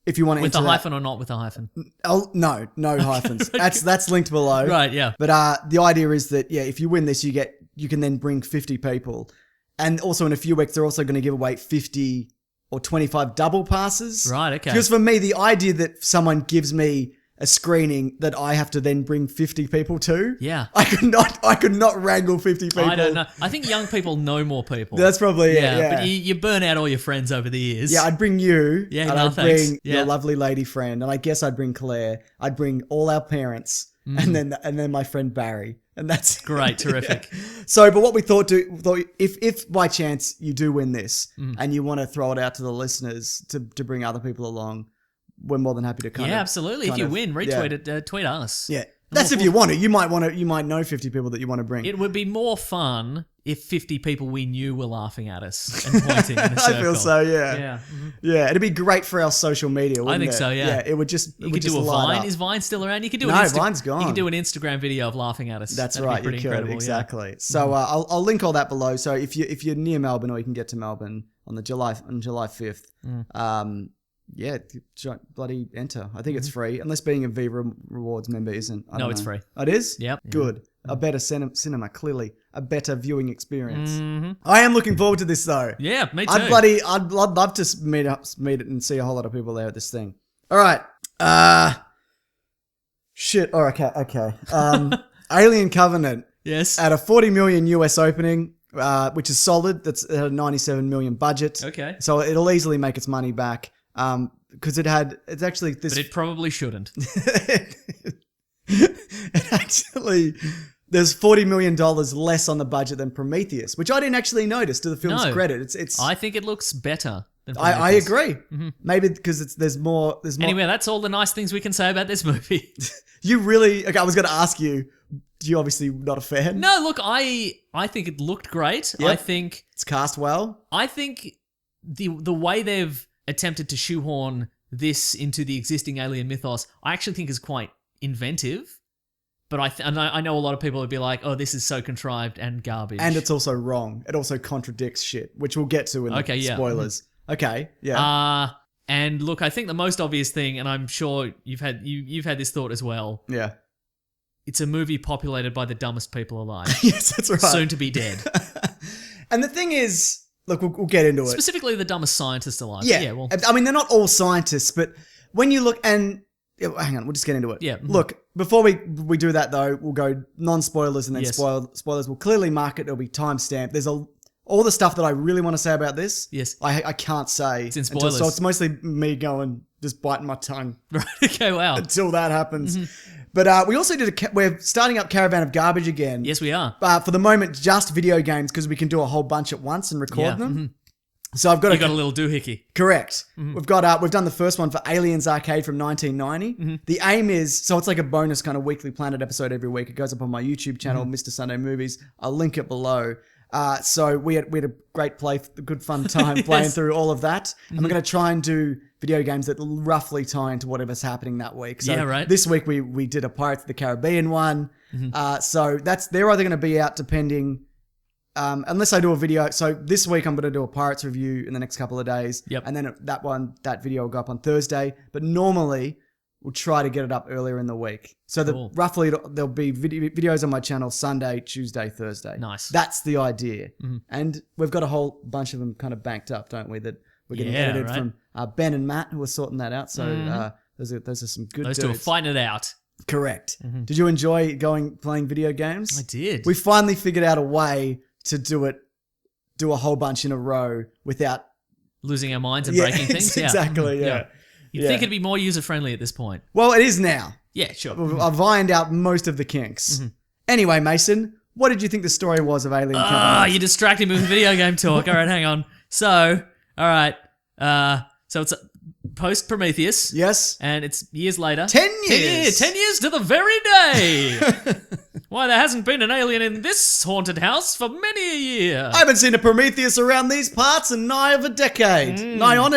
If you want to with enter a hyphen or not with a hyphen? Oh, no hyphens. That's linked below. Right, yeah. But the idea is that, if you win this, you can then bring 50 people. And also in a few weeks, they're also going to give away 50 or 25 double passes. Right, okay. Because for me, the idea that someone gives me a screening that I have to then bring 50 people to. Yeah. I could not wrangle 50 people. I don't know. I think young people know more people. That's probably it. Yeah. But you burn out all your friends over the years. Yeah, I'd bring you. Yeah, and no, I'd thanks. bring Yeah. your lovely lady friend. And I guess I'd bring Claire. I'd bring all our parents. And then my friend Barry. And that's Great, terrific. Yeah. So, but what we thought if by chance you do win this and you want to throw it out to the listeners to bring other people along, we're more than happy to kind of... Yeah, absolutely. If you win, retweet it, tweet us. Yeah. That's if you want to. You might know 50 people that you want to bring. It would be more fun if 50 people we knew were laughing at us and pointing in a circle. I feel so, yeah. Yeah. Yeah, it'd be great for our social media, wouldn't it? I think so, yeah. Yeah, it would just You could do a light Vine. up. Is Vine still around? You could do Vine's gone. You could do an Instagram video of laughing at us. That's That'd right, be pretty you could, incredible, exactly. Yeah. So I'll link all that below. So if you're near Melbourne or you can get to Melbourne on July 5th, bloody enter. I think it's free, unless being a V Rewards member isn't. I don't it's know. free. It is? Yep. Good. A better cinema, clearly. A better viewing experience. I am looking forward to this though. Yeah, me too. I'd love to meet it and see a whole lot of people there at this thing. All right. Shit. Oh, okay. Alien Covenant. Yes. At a 40 million US opening, which is solid. That's at a 97 million budget. Okay. So it'll easily make its money back. Because it's actually this. But it probably shouldn't. It actually, there's $40 million less on the budget than Prometheus, which I didn't actually notice to the film's credit. It's. I think it looks better than I agree. Maybe because there's more. Anyway, that's all the nice things we can say about this movie. You really? Okay, I was going to ask you. You're obviously not a fan. No, look, I think it looked great. Yep. I think it's cast well. I think the way they've attempted to shoehorn this into the existing alien mythos, I actually think is quite inventive. But I know a lot of people would be like, "Oh, this is so contrived and garbage." And it's also wrong. It also contradicts shit, which we'll get to in the spoilers. Okay, yeah. And look, I think the most obvious thing, and I'm sure you've had this thought as well. Yeah. It's a movie populated by the dumbest people alive. Yes, that's right. Soon to be dead. And the thing is, look, we'll get into it. Specifically the dumbest scientists alive. Yeah. Well, I mean, they're not all scientists, but when you look and... hang on, we'll just get into it. Yeah. Look, before we do that though, we'll go non-spoilers and then spoilers. We'll clearly mark it. It'll be timestamped. There's all the stuff that I really want to say about this. Yes. I can't say. It's in spoilers. So it's mostly me just biting my tongue. Right. Okay. Wow. Until that happens. But we also we're starting up Caravan of Garbage again. Yes, we are. For the moment, just video games because we can do a whole bunch at once and record them. So I've got got a little doohickey. Correct. We've done the first one for Aliens Arcade from 1990. The aim is, so it's like a bonus kind of Weekly Planet episode every week. It goes up on my YouTube channel, Mr. Sunday Movies. I'll link it below. So we had a great good fun time playing through all of that. And we're going to try and do video games that roughly tie into whatever's happening that week. So this week we did a Pirates of the Caribbean one. So they're either going to be out depending... unless I do a video. So this week I'm going to do a Pirates review in the next couple of days. Yep. And then that video will go up on Thursday. But normally we'll try to get it up earlier in the week. So Cool. roughly there'll be videos on my channel Sunday, Tuesday, Thursday. Nice. That's the idea. And we've got a whole bunch of them kind of banked up, don't we? That we're getting edited right. from Ben and Matt, who are sorting that out. So those are some good Those dudes. two are fighting it out. Correct. Did you enjoy playing video games? I did. We finally figured out a way to do a whole bunch in a row without Losing our minds and breaking things. Exactly. Yeah. You'd think it'd be more user-friendly at this point. Well, it is now. Yeah, sure. I've ironed out most of the kinks. Anyway, Mason, what did you think the story was of Alien Covenant? You distracted me with video game talk. All right, hang on. So, all right. So it's post Prometheus. Yes. And it's years later. 10 years. 10 years to the very day. Why, there hasn't been an alien in this haunted house for many a year. I haven't seen a Prometheus around these parts in nigh on a decade. Nigh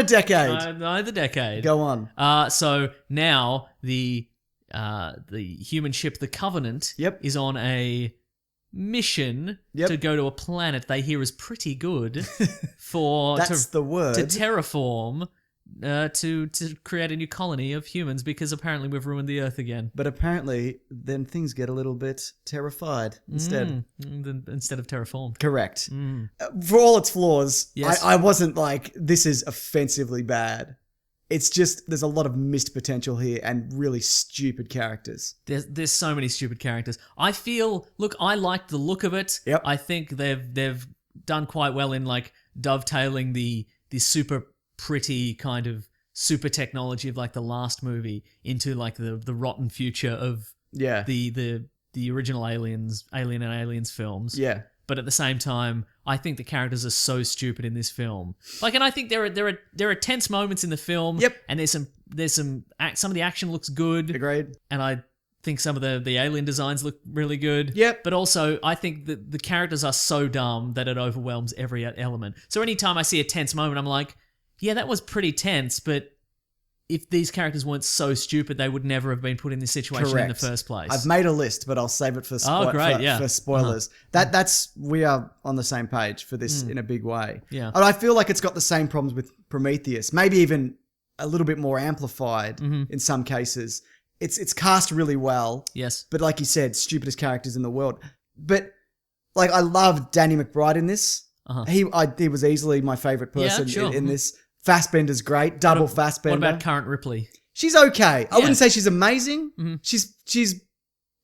the decade. Go on. So now the human ship, the Covenant, is on a mission to go to a planet they hear is pretty good for That's the word. to terraform to create a new colony of humans because apparently we've ruined the Earth again. But apparently, then things get a little bit terrified instead. Instead of terraformed. Correct. For all its flaws, Yes. I wasn't like, this is offensively bad. It's just, there's a lot of missed potential here and really stupid characters. There's so many stupid characters. I liked the look of it. Yep. I think they've done quite well in like dovetailing the super pretty kind of super technology of like the last movie into like the rotten future of the original Alien and Aliens films. Yeah. But at the same time, I think the characters are so stupid in this film. Like, and I think there are tense moments in the film. Yep. And there's some of the action looks good. Agreed. And I think some of the alien designs look really good. Yep. But also, I think that the characters are so dumb that it overwhelms every element. So anytime I see a tense moment, I'm like, yeah, that was pretty tense, but if these characters weren't so stupid, they would never have been put in this situation in the first place. I've made a list, but I'll save it for for spoilers. That's we are on the same page for this in a big way. Yeah. And I feel like it's got the same problems with Prometheus, maybe even a little bit more amplified in some cases. It's cast really well. Yes. But like you said, stupidest characters in the world. But like I loved Danny McBride in this. He was easily my favorite person in this. Fassbender's great, double Fassbender. What about Current Ripley? She's okay. I wouldn't say she's amazing. She's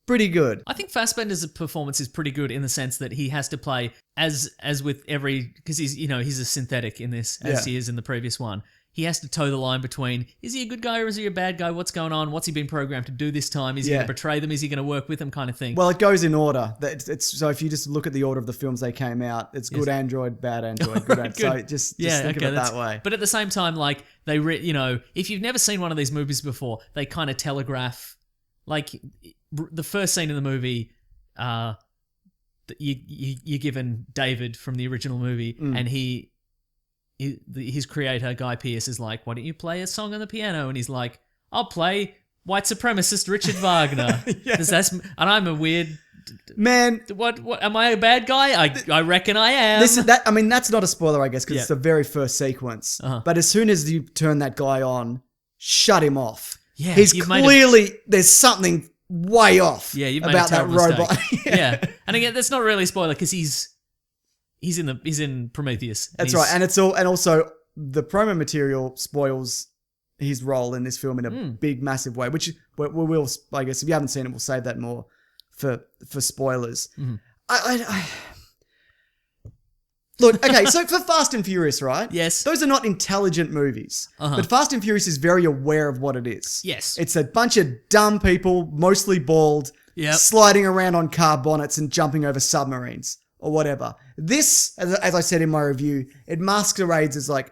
pretty good. I think Fassbender's performance is pretty good in the sense that he has to play as with every, because he's a synthetic in this as he is in the previous one. He has to toe the line between, is he a good guy or is he a bad guy? What's going on? What's he been programmed to do this time? Is he going to betray them? Is he going to work with them kind of thing? Well, it goes in order. So if you just look at the order of the films they came out, it's good android, bad android, good android. So just think of it that way. But at the same time, like, if you've never seen one of these movies before, they kind of telegraph, like, the first scene in the movie, you're given David from the original movie, and his creator, Guy Pearce, is like, why don't you play a song on the piano? And he's like, I'll play white supremacist Richard Wagner. And I'm a weird... Man. What? Am I a bad guy? I reckon I am. That's not a spoiler, I guess, because it's the very first sequence. But as soon as you turn that guy on, shut him off. Yeah, he's clearly... There's something way off about that robot. Yeah. And again, that's not really a spoiler, because he's in Prometheus. That's right, and also the promo material spoils his role in this film in a big, massive way. Which we will, I guess, if you haven't seen it, we'll save that more for spoilers. Look, okay, so for Fast and Furious, right? Yes. Those are not intelligent movies, but Fast and Furious is very aware of what it is. Yes. It's a bunch of dumb people, mostly bald, sliding around on car bonnets and jumping over submarines. Or whatever. This, as I said in my review, it masquerades as like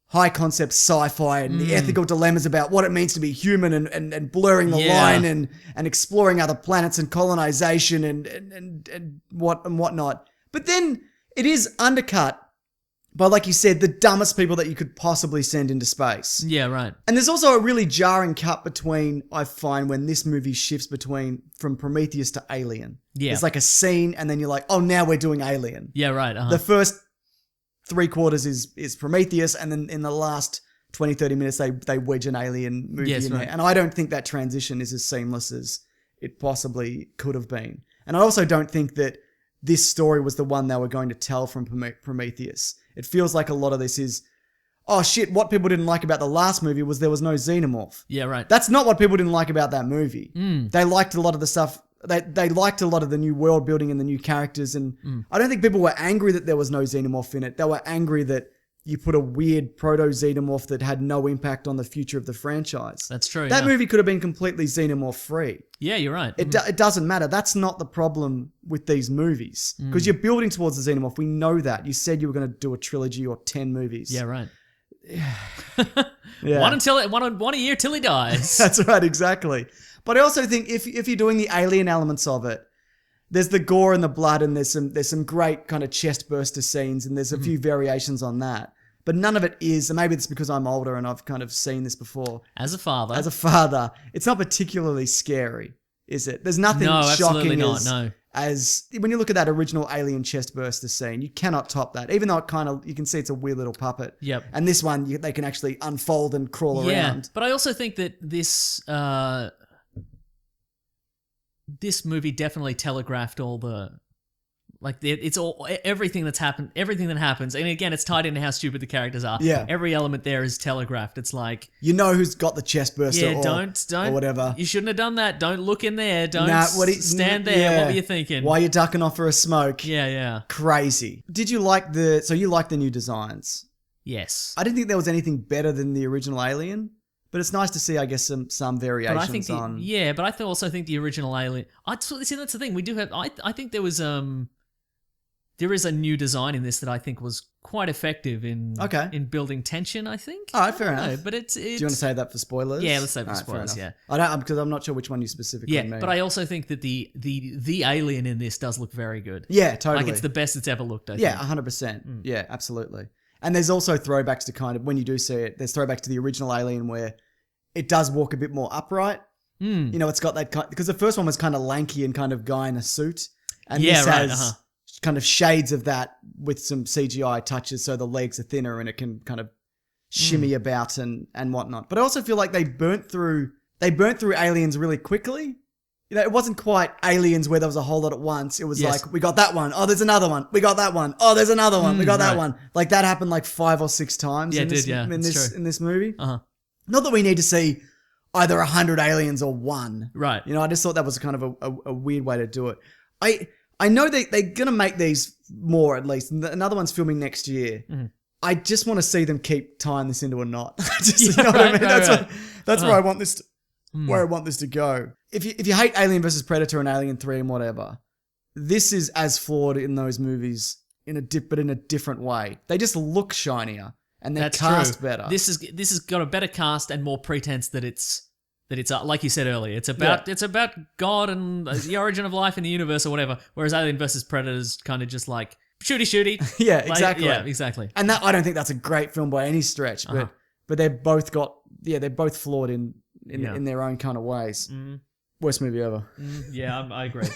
high concept sci-fi and the ethical dilemmas about what it means to be human and blurring the line and exploring other planets and colonization and whatnot. But then it is undercut by, like you said, the dumbest people that you could possibly send into space. Yeah, right. And there's also a really jarring cut between, I find, when this movie shifts from Prometheus to Alien. Yeah. There's like a scene and then you're like, oh, now we're doing Alien. Yeah, right. The first 3/4 is Prometheus, and then in the last 20, 30 minutes, they wedge an alien movie in there. And I don't think that transition is as seamless as it possibly could have been. And I also don't think that this story was the one they were going to tell from Prometheus. It feels like a lot of this is, oh shit, what people didn't like about the last movie was there was no xenomorph. Yeah, right. That's not what people didn't like about that movie. They liked a lot of the stuff. They liked a lot of the new world building and the new characters. And I don't think people were angry that there was no xenomorph in it. They were angry that you put a weird proto-xenomorph that had no impact on the future of the franchise. That's true. That movie could have been completely xenomorph free. Yeah, you're right. It doesn't matter. That's not the problem with these movies. Because you're building towards the xenomorph. We know that. You said you were going to do a trilogy or 10 movies. Yeah, right. Yeah. One a year till he dies. That's right, exactly. But I also think if you're doing the alien elements of it, there's the gore and the blood, and there's some great kind of chest burster scenes, and there's a few variations on that. But none of it is, and maybe it's because I'm older and I've kind of seen this before. As a father, it's not particularly scary, is it? There's nothing absolutely shocking not, as when you look at that original alien chest burster scene, you cannot top that. Even though you can see it's a weird little puppet. Yep. And this one, they can actually unfold and crawl around. But I also think that this movie definitely telegraphed all the, like, it's all, everything that happens. And again, it's tied into how stupid the characters are. Yeah. Every element there is telegraphed. It's like, you know who's got the chest burster don't, or whatever. You shouldn't have done that. Don't look in there. Don't stand there. Yeah. What were you thinking? Why are you ducking off for a smoke? Yeah. Crazy. Did you like you like the new designs? Yes. I didn't think there was anything better than the original Alien. But it's nice to see, I guess, some variations but I think on. Yeah, but I also think the original Alien. See, that's the thing. We do have. I think there was there is a new design in this that I think was quite effective in building tension. I think. All right, fair enough. But it's. Do you want to say that for spoilers? Yeah, let's say for spoilers. Yeah, I don't, because I'm not sure which one you specifically mean. But I also think that the alien in this does look very good. Yeah, totally. Like it's the best it's ever looked. I think. 100%. Yeah, absolutely. And there's also throwbacks to kind of, when you do see it, there's throwbacks to the original Alien where it does walk a bit more upright. You know, it's got that kind, because the first one was kind of lanky and kind of guy in a suit. And this has kind of shades of that with some CGI touches, so the legs are thinner and it can kind of shimmy about and whatnot. But I also feel like they burnt through Aliens really quickly. You know, it wasn't quite Aliens where there was a whole lot at once. It was like, we got that one. Oh, there's another one. We got that one. Oh, there's another one. We got that one. Like that happened like 5 or 6 times in this movie. Not that we need to see either 100 aliens or one. Right. You know, I just thought that was kind of a weird way to do it. I know they're going to make these more, at least. Another one's filming next year. I just want to see them keep tying this into a knot. You know what I mean? That's where I want this to, where I want this to go. If you hate Alien vs. Predator and Alien 3 and whatever, this is as flawed in those movies but in a different way. They just look shinier and they're cast better. This has got a better cast and more pretense that it's like you said earlier. It's about God and the origin of life in the universe or whatever. Whereas Alien vs. Predator is kind of just like shooty. Yeah, exactly. Yeah, exactly. And that, I don't think that's a great film by any stretch, but they're both flawed in their own kind of ways. Worst movie ever. Yeah, I agree.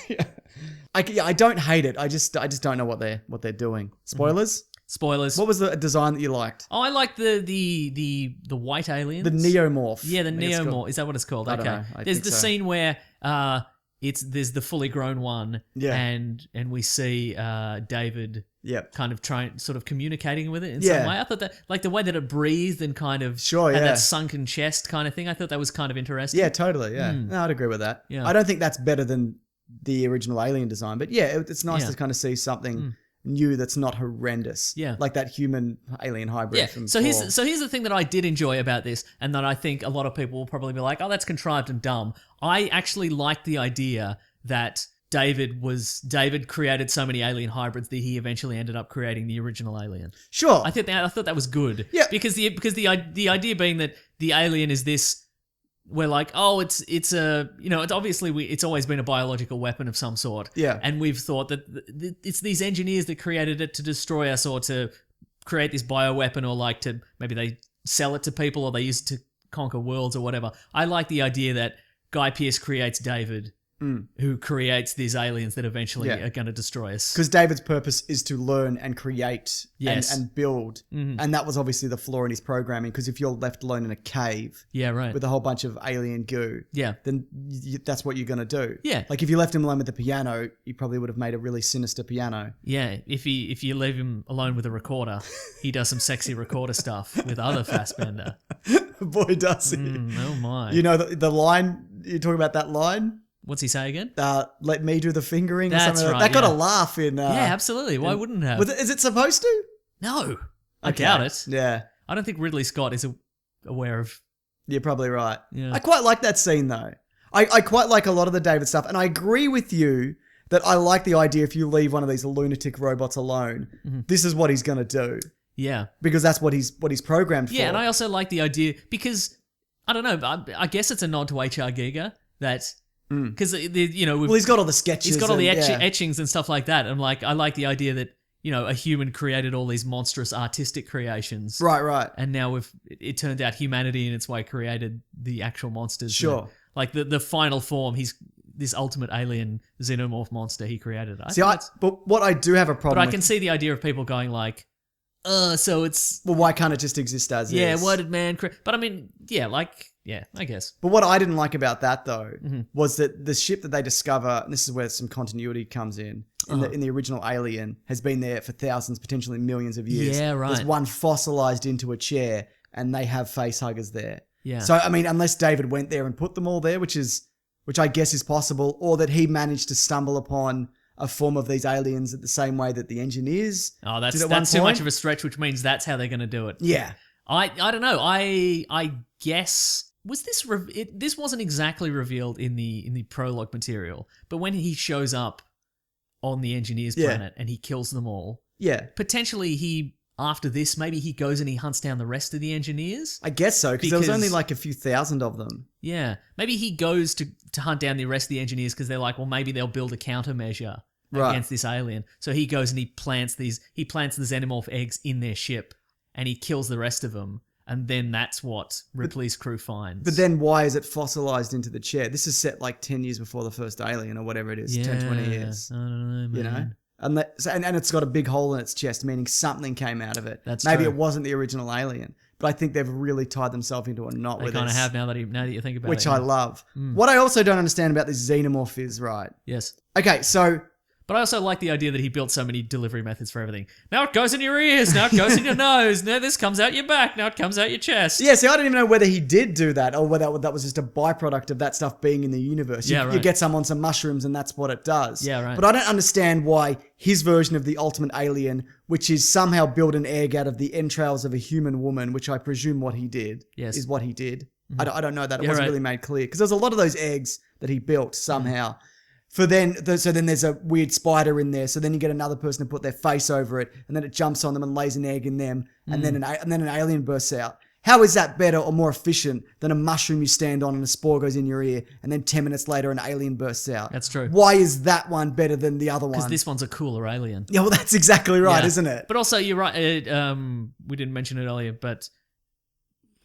I don't hate it. I just don't know what they're doing. Spoilers? Spoilers. What was the design that you liked? Oh, I like the white aliens. The neomorph. Yeah, the neomorph. Is that what it's called? I Okay. don't know. There's the scene where there's the fully grown one. Yeah. And we see David kind of sort of communicating with it in some way. I thought that, like the way that it breathed and kind of had that sunken chest kind of thing, I thought that was kind of interesting. Yeah, totally. Yeah. No, I'd agree with that. Yeah. I don't think that's better than the original Alien design, but yeah, it's nice to kind of see something new that's not horrendous. Yeah. Like that human alien hybrid from so here's the thing that I did enjoy about this, and that I think a lot of people will probably be like, oh, that's contrived and dumb. I actually like the idea that David created so many alien hybrids that he eventually ended up creating the original alien. Sure. I thought that was good. Yeah. Because the idea being that the alien is this, we're like, oh, it's obviously it's always been a biological weapon of some sort. Yeah. And we've thought that it's these engineers that created it to destroy us or to create this bioweapon, or like to, maybe they sell it to people or they use it to conquer worlds or whatever. I like the idea that Guy Pearce creates David who creates these aliens that eventually Yeah. are going to destroy us. Because David's purpose is to learn and create Yes. and build. And that was obviously the flaw in his programming, because if you're left alone in a cave Yeah, right. with a whole bunch of alien goo, Yeah. then that's what you're going to do. Yeah. Like if you left him alone with the piano, you probably would have made a really sinister piano. Yeah, if you leave him alone with a recorder, he does some sexy recorder stuff with other Fassbender. Boy, does he. Oh my. You know the line, you're talking about that line? What's he say again? Let me do the fingering or That's something. right, That got yeah. a laugh in... Yeah, absolutely. Why wouldn't it have? Is it supposed to? No. I Okay. doubt it. Yeah. I don't think Ridley Scott is aware of... You're probably right. Yeah. I quite like that scene though. I quite like a lot of the David stuff, and I agree with you that I like the idea if you leave one of these lunatic robots alone, this is what he's going to do. Yeah. Because that's what he's programmed for. Yeah, and I also like the idea because, I don't know, I guess it's a nod to H.R. Giger that... Because, well, he's got all the sketches. he's got all the and, yeah. etchings and stuff like that. And I like the idea that, a human created all these monstrous artistic creations. Right. And now it turned out humanity in its way created the actual monsters. Sure. Like the final form, he's this ultimate alien xenomorph monster he created. But what I do have a problem But I with... can see the idea of people going like, so it's... Well, why can't it just exist as Yeah, is? why did man create... But I mean, I guess. But what I didn't like about that though was that the ship that they discover, and this is where some continuity comes in the original Alien, has been there for thousands, potentially millions of years. Yeah, right. There's one fossilized into a chair, and they have face huggers there. Yeah. So I mean, unless David went there and put them all there, which I guess is possible, or that he managed to stumble upon a form of these aliens at the same way that the engineers. Oh, that's did at one too point. much of a stretch, which means that's how they're going to do it. Yeah. I don't know. I guess was this this wasn't exactly revealed in the prologue material, but when he shows up on the engineers planet and he kills them all, potentially after this maybe he goes and he hunts down the rest of the engineers. I guess so, because there was only like a few thousand of them. Yeah, maybe he goes to hunt down the rest of the engineers because they're like, well, maybe they'll build a countermeasure against this alien. So he goes and he plants the xenomorph eggs in their ship, and he kills the rest of them. And then that's what Ripley's crew finds. But then why is it fossilized into the chair? This is set like 10 years before the first Alien or whatever it is, 10, 20 years. I don't know, man. And it's got a big hole in its chest, meaning something came out of it. That's Maybe true. it wasn't the original Alien, but I think they've really tied themselves into a knot They with kind of this, have now that you think about it. which I love. What I also don't understand about this xenomorph is, right? Yes. Okay, so... But I also like the idea that he built so many delivery methods for everything. Now it goes in your ears. Now it goes in your nose. Now this comes out your back. Now it comes out your chest. Yeah, see, I don't even know whether he did do that or whether that was just a byproduct of that stuff being in the universe. You get some on some mushrooms and that's what it does. Yeah, right. But I don't understand why his version of the ultimate alien, which is somehow build an egg out of the entrails of a human woman, which I presume what he did, is what he did. I don't know that. It wasn't really made clear. Because there's a lot of those eggs that he built somehow. So then there's a weird spider in there. So then you get another person to put their face over it, and then it jumps on them and lays an egg in them, and then an alien bursts out. How is that better or more efficient than a mushroom you stand on and a spore goes in your ear, and then 10 minutes later an alien bursts out? That's true. Why is that one better than the other one? Because this one's a cooler alien. Yeah, well, that's exactly right, Yeah. isn't it? But also, you're right. We didn't mention it earlier, but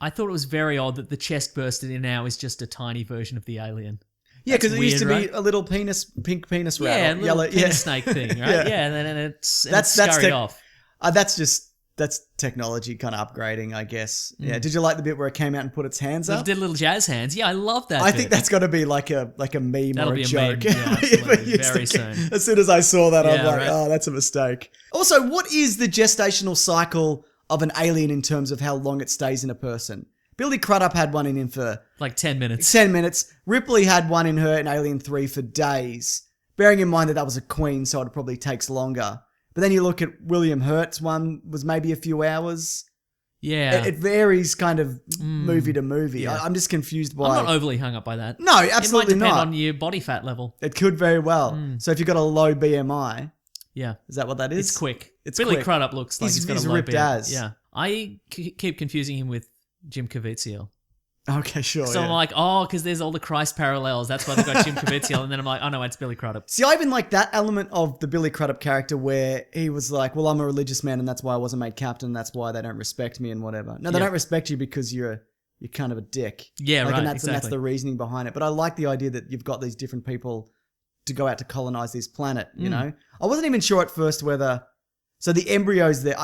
I thought it was very odd that the chest bursted in now is just a tiny version of the alien. Yeah, because it used to weird, be right? a little pink penis rattle. Yeah, a little yellow, penis snake thing, right? Yeah. And then it's That's scurried off. That's technology kind of upgrading, I guess. Yeah. Did you like the bit where it came out and put its hands It up? did little jazz hands. Yeah, I love that. I bit. think that's got to be like a meme That'll or be a a joke. meme. Yeah, absolutely. Used Very to- soon. As soon as I saw that, I'm Yeah, like, right. oh, that's a mistake. Also, what is the gestational cycle of an alien in terms of how long it stays in a person? Billy Crudup had one in him for like 10 minutes. 10 minutes. Ripley had one in her in Alien 3 for days. Bearing in mind that was a queen, so it probably takes longer. But then you look at William Hurt's one was maybe a few hours. Yeah. It varies kind of movie to movie. Yeah. I'm just confused by... I'm not overly hung up by that. No, absolutely It might depend not. on your body fat level. It could very well. So if you've got a low BMI, Yeah. is that what that is? It's quick. It's Billy quick. Crudup looks like he's got he's a low ripped BMI. as. Yeah. I keep confusing him with Jim Caviezel. Okay, sure. So yeah. I'm like, because there's all the Christ parallels. That's why they've got Jim Caviezel. And then I'm like, oh no, it's Billy Crudup. See, I even like that element of the Billy Crudup character where he was like, well, I'm a religious man and that's why I wasn't made captain. That's why they don't respect me and whatever. No, they Yeah. don't respect you because you're you're kind of a dick. Yeah, right, And that's exactly. the reasoning behind it. But I like the idea that you've got these different people to go out to colonize this planet, you know? I wasn't even sure at first whether... So the embryos there,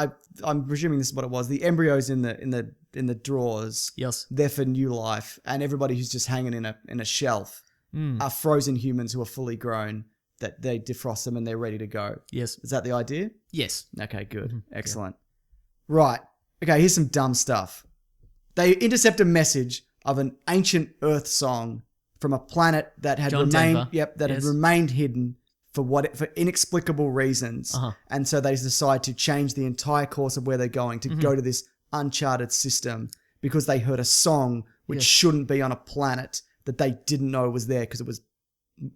I'm presuming this is what it was. The embryos in the drawers, Yes. they're for new life, and everybody who's just hanging in a shelf are frozen humans who are fully grown, that they defrost them and they're ready to go. Yes. Is that the idea? Yes. Okay, good. Excellent. Right. Okay, here's some dumb stuff. They intercept a message of an ancient Earth song from a planet that had John remained Denver. had remained hidden for inexplicable reasons. And so they decide to change the entire course of where they're going to go to this uncharted system because they heard a song which shouldn't be on a planet that they didn't know was there because it was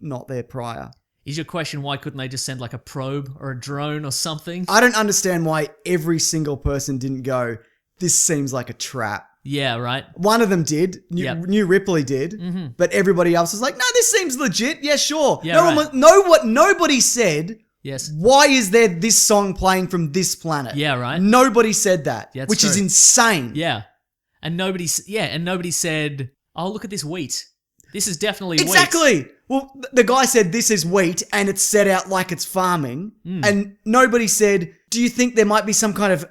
not there prior. Is your question why couldn't they just send like a probe or a drone or something? I don't understand why every single person didn't go, this seems like a trap. Yeah, right. One of them did. New Ripley did. But everybody else was like, no, this seems legit. Yeah, sure. Yeah, Nobody said, Yes. why is there this song playing from this planet? Yeah, right. Nobody said that, Yeah, that's which is true. insane. Yeah. And nobody said, oh, look at this wheat. This is definitely wheat. Exactly. Well, the guy said this is wheat and it's set out like it's farming. And nobody said, do you think there might be some kind of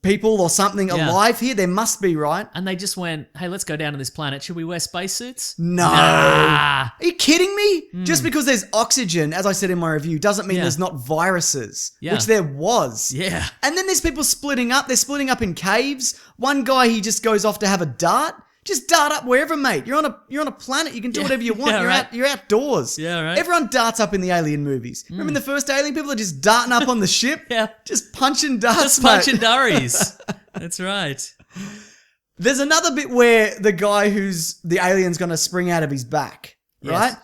people or something alive here? There must be, right? And they just went, hey, let's go down to this planet. Should we wear spacesuits? No. Nah. Are you kidding me? Just because there's oxygen, as I said in my review, doesn't mean there's not viruses, which there was. Yeah. And then there's people splitting up. They're splitting up in caves. One guy, he just goes off to have a dart. Just dart up wherever, mate. You're on a planet. You can do whatever you want. Yeah, You're outdoors. Yeah, right. Everyone darts up in the Alien movies. Remember in the first Alien, people are just darting up on the ship? Yeah. Just punching darts, Just mate. punching durries. That's right. There's another bit where the guy who's the alien's going to spring out of his back, right?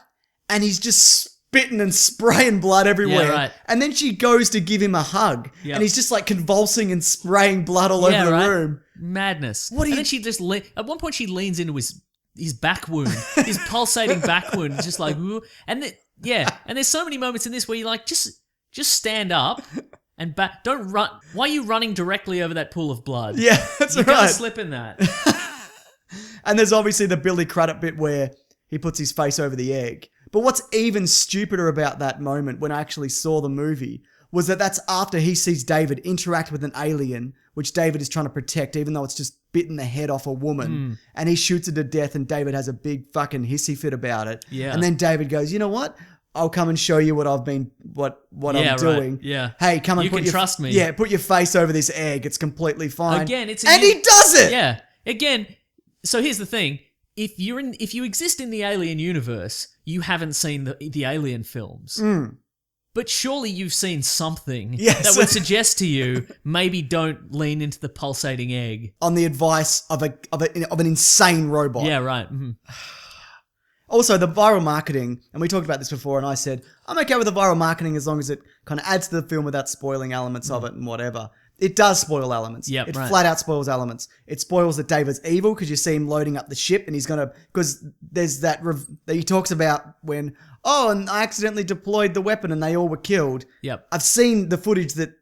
And he's just spitting and spraying blood everywhere. Yeah, right. And then she goes to give him a hug. Yep. And he's just like convulsing and spraying blood all over the room. Madness. What do you- And then she just at one point she leans into his back wound, his pulsating back wound, just like, ooh. And and there's so many moments in this where you're like, just stand up and back. Don't run. Why are you running directly over that pool of blood? Yeah, that's You're gonna right. slip in that. And there's obviously the Billy Crudup bit where he puts his face over the egg. But what's even stupider about that moment when I actually saw the movie was that that's after he sees David interact with an alien, which David is trying to protect, even though it's just bitten the head off a woman. And he shoots it to death and David has a big fucking hissy fit about it. Yeah. And then David goes, you know what? I'll come and show you what I've been, what Yeah, I'm doing. right. Yeah. Hey, come and You put can your, trust me. Yeah, put your face over this egg. It's completely fine. Again, it's and he does it. Yeah. Again, so here's the thing. If you exist in the Alien universe, you haven't seen the Alien films. But surely you've seen something Yes. that would suggest to you maybe don't lean into the pulsating egg. On the advice of an insane robot. Yeah, right. Also, the viral marketing, and we talked about this before, and I said, I'm okay with the viral marketing as long as it kind of adds to the film without spoiling elements of it and whatever. It does spoil elements. Yep, it right. flat out spoils elements. It spoils that David's evil because you see him loading up the ship and he's going to, because there's that he talks about when, and I accidentally deployed the weapon and they all were killed. Yep. I've seen the footage that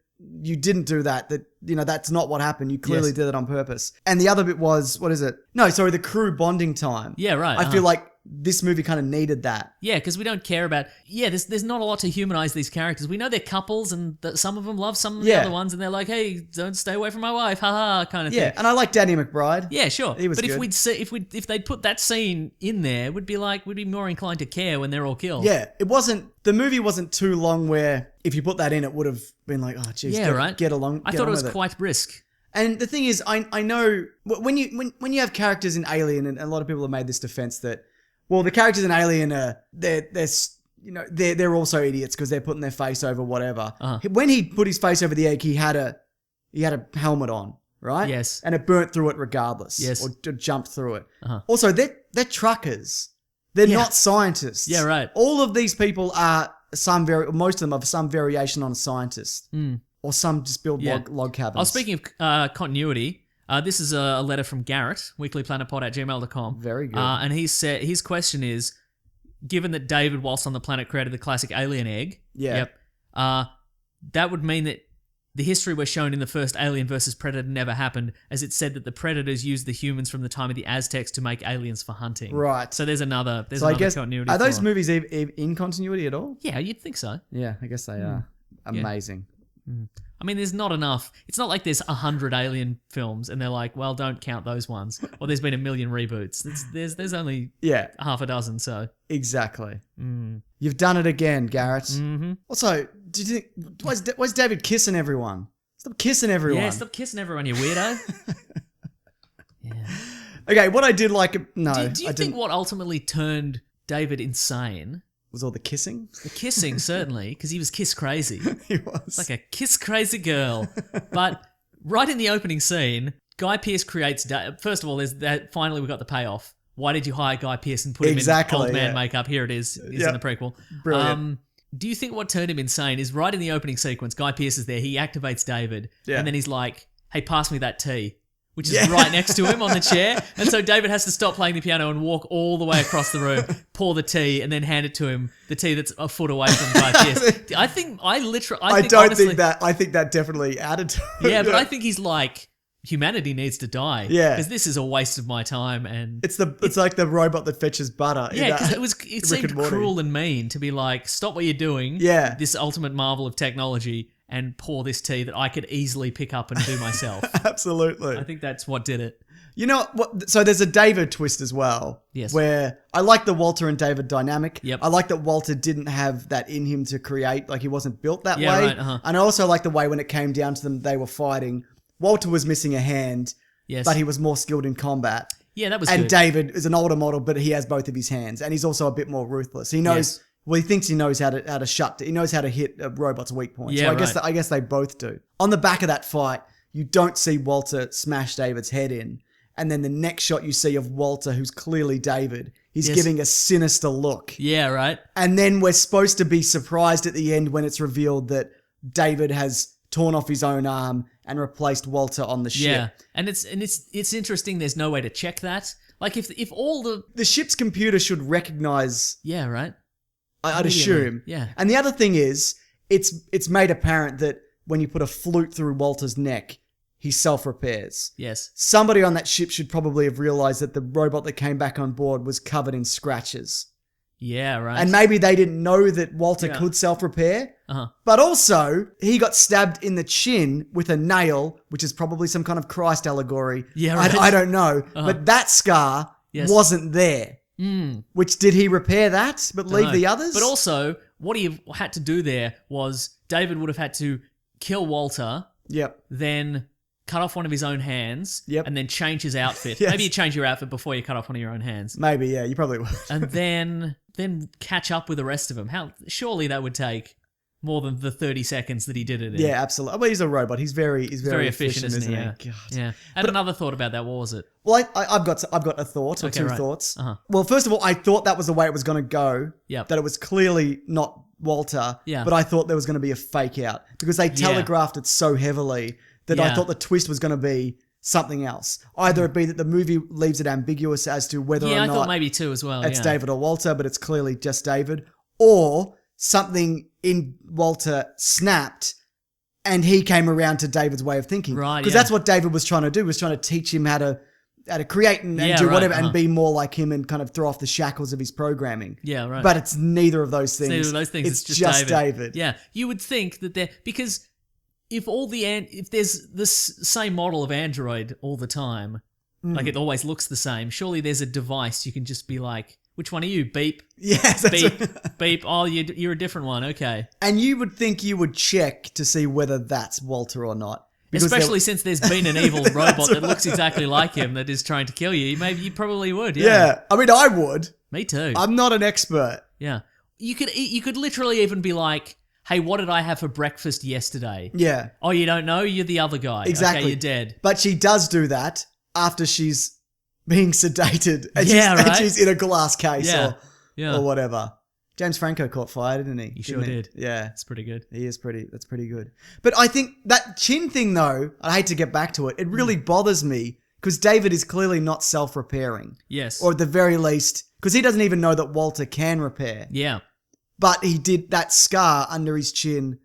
you didn't do that, that's not what happened. You clearly Yes. did it on purpose. And the other bit was, what is it? No, sorry, the crew bonding time. Yeah, right. I feel like this movie kind of needed that. Yeah, because we don't care about... Yeah, there's not a lot to humanize these characters. We know they're couples and that some of them love some of the other ones and they're like, hey, don't stay away from my wife, haha, kind of thing. Yeah, and I like Danny McBride. Yeah, sure. He was but good. if they'd put that scene in there, we'd be more inclined to care when they're all killed. Yeah, the movie wasn't too long where if you put that in, it would have been like, oh, geez, get along. I thought it was quite brisk. And the thing is, I know when you have characters in Alien, and a lot of people have made this defense that, well, the characters in Alien they're also idiots because they're putting their face over whatever. When he put his face over the egg, he had a helmet on, right? Yes. And it burnt through it regardless. Yes. Or jumped through it. Also, they're truckers. They're not scientists. Yeah, right. All of these people are most of them are some variation on a scientist. Or some just build log cabins. Oh, speaking of continuity, this is a letter from Garrett, weeklyplanetpod@gmail.com. Very good. And he said his question is, given that David, whilst on the planet, created the classic alien egg, that would mean that the history we're shown in the first Alien versus Predator never happened, as it said that the Predators used the humans from the time of the Aztecs to make aliens for hunting. Right. So there's another So I guess, continuity. are those movies in continuity at all? Yeah, you'd think so. Yeah, I guess they are. Amazing. I mean, there's not enough. It's not like there's 100 Alien films and they're like, well, don't count those ones. Or there's been a million reboots. There's only half a dozen, so. Exactly. You've done it again, Garrett. Also, do you think, why's David kissing everyone? Stop kissing everyone. Yeah, stop kissing everyone, you weirdo. Yeah. Okay, what I did like... No, do you think what ultimately turned David insane... was all the kissing? The kissing, certainly, because he was kiss crazy. He was. It's like a kiss crazy girl. But right in the opening scene, Guy Pearce creates... First of all, there's that. Finally, we got the payoff. Why did you hire Guy Pearce and put him in old man makeup? Here it is. He's in the prequel. Brilliant. Do you think what turned him insane is right in the opening sequence, Guy Pearce is there, he activates David, and then he's like, hey, pass me that tea, which is right next to him on the chair. And so David has to stop playing the piano and walk all the way across the room, pour the tea, and then hand it to him, the tea that's a foot away from Guy Pearce. I think that definitely added to it. Yeah, but I think he's like, humanity needs to die. Yeah. Because this is a waste of my time. And it's like the robot that fetches butter. Yeah, because it seemed cruel and mean to be like, stop what you're doing. Yeah. This ultimate marvel of technology and pour this tea that I could easily pick up and do myself. Absolutely. I think that's what did it. You know what? So there's a David twist as well. Yes. Where I like the Walter and David dynamic. Yep. I like that Walter didn't have that in him to create. Like he wasn't built that way. Right, And I also like the way when it came down to them, they were fighting. Walter was missing a hand, but he was more skilled in combat. Yeah, that was and good. David is an older model, but he has both of his hands, and he's also a bit more ruthless. He knows. Yes. Well, he thinks he knows how to shut. He knows how to hit a robot's weak point. Yeah, so I guess they both do. On the back of that fight, you don't see Walter smash David's head in, and then the next shot you see of Walter, who's clearly David, he's giving a sinister look. Yeah, right. And then we're supposed to be surprised at the end when it's revealed that David has torn off his own arm and replaced Walter on the ship. Yeah, and it's interesting. There's no way to check that. Like if all the ship's computer should recognize. Yeah, right. I'd assume. Yeah. And the other thing is, it's made apparent that when you put a flute through Walter's neck, he self-repairs. Yes. Somebody on that ship should probably have realized that the robot that came back on board was covered in scratches. Yeah, right. And maybe they didn't know that Walter could self-repair. But also, he got stabbed in the chin with a nail, which is probably some kind of Christ allegory. Yeah, right. I don't know. But that scar wasn't there. Which, did he repair that, but leave the others? But also, what he had to do there was David would have had to kill Walter. Yep. Then cut off one of his own hands. Yep. And then change his outfit. Yes. Maybe you change your outfit before you cut off one of your own hands. Maybe, yeah, you probably would. And then catch up with the rest of them. Surely that would take more than the 30 seconds that he did it in. Yeah, absolutely. Well, he's a robot. He's very efficient, isn't he? Yeah. God. Yeah. And another thought about that. What was it? Well, I've got a thought or two thoughts. Well, first of all, I thought that was the way it was going to go. Yep. That it was clearly not Walter. Yeah. But I thought there was going to be a fake out because they telegraphed it so heavily that I thought the twist was going to be something else. Either it be that the movie leaves it ambiguous as to whether or not I thought maybe two as well. It's David or Walter, but it's clearly just David, or something in Walter snapped and he came around to David's way of thinking. Right. Because that's what David was trying to do, was trying to teach him how to create and do whatever and be more like him and kind of throw off the shackles of his programming. Yeah, right. But it's neither of those things. It's neither of those things. It's just David. Yeah. You would think that because if there's the same model of Android all the time, like it always looks the same, surely there's a device you can just be like, which one are you? Beep. Yes. Beep. Beep. Oh, you're a different one. Okay. And you would think you would check to see whether that's Walter or not. Especially since there's been an evil robot that looks exactly like him that is trying to kill you. Maybe you probably would. Yeah. I mean, I would. Me too. I'm not an expert. Yeah. You could literally even be like, hey, what did I have for breakfast yesterday? Yeah. Oh, you don't know? You're the other guy. Exactly. Okay, you're dead. But she does do that after she's being sedated. And right? she's in a glass case or whatever. James Franco caught fire, didn't he? He sure did. Yeah. It's pretty good. That's pretty good. But I think that chin thing, though, I hate to get back to it, it really bothers me because David is clearly not self-repairing. Yes. Or at the very least, because he doesn't even know that Walter can repair. Yeah. But he did that scar under his chin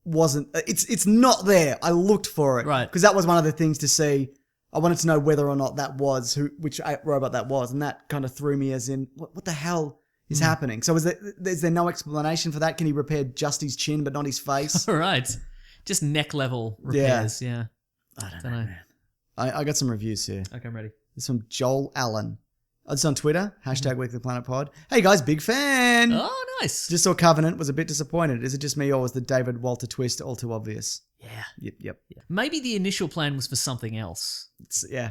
wasn't. It's not there. I looked for it, Right. Because that was one of the things to see. I wanted to know whether or not that was which robot that was, and that kind of threw me as in, what the hell is happening? So is there no explanation for that? Can he repair just his chin but not his face? All right. Just neck level repairs. Yeah. I don't know, man. I got some reviews here. Okay, I'm ready. This is from Joel Allen. It's on Twitter, #WeeklyPlanetPod. Hey guys, big fan. Oh, nice. Just saw Covenant, was a bit disappointed. Is it just me or was the David Walter twist all too obvious? Yeah. Yep. Maybe the initial plan was for something else,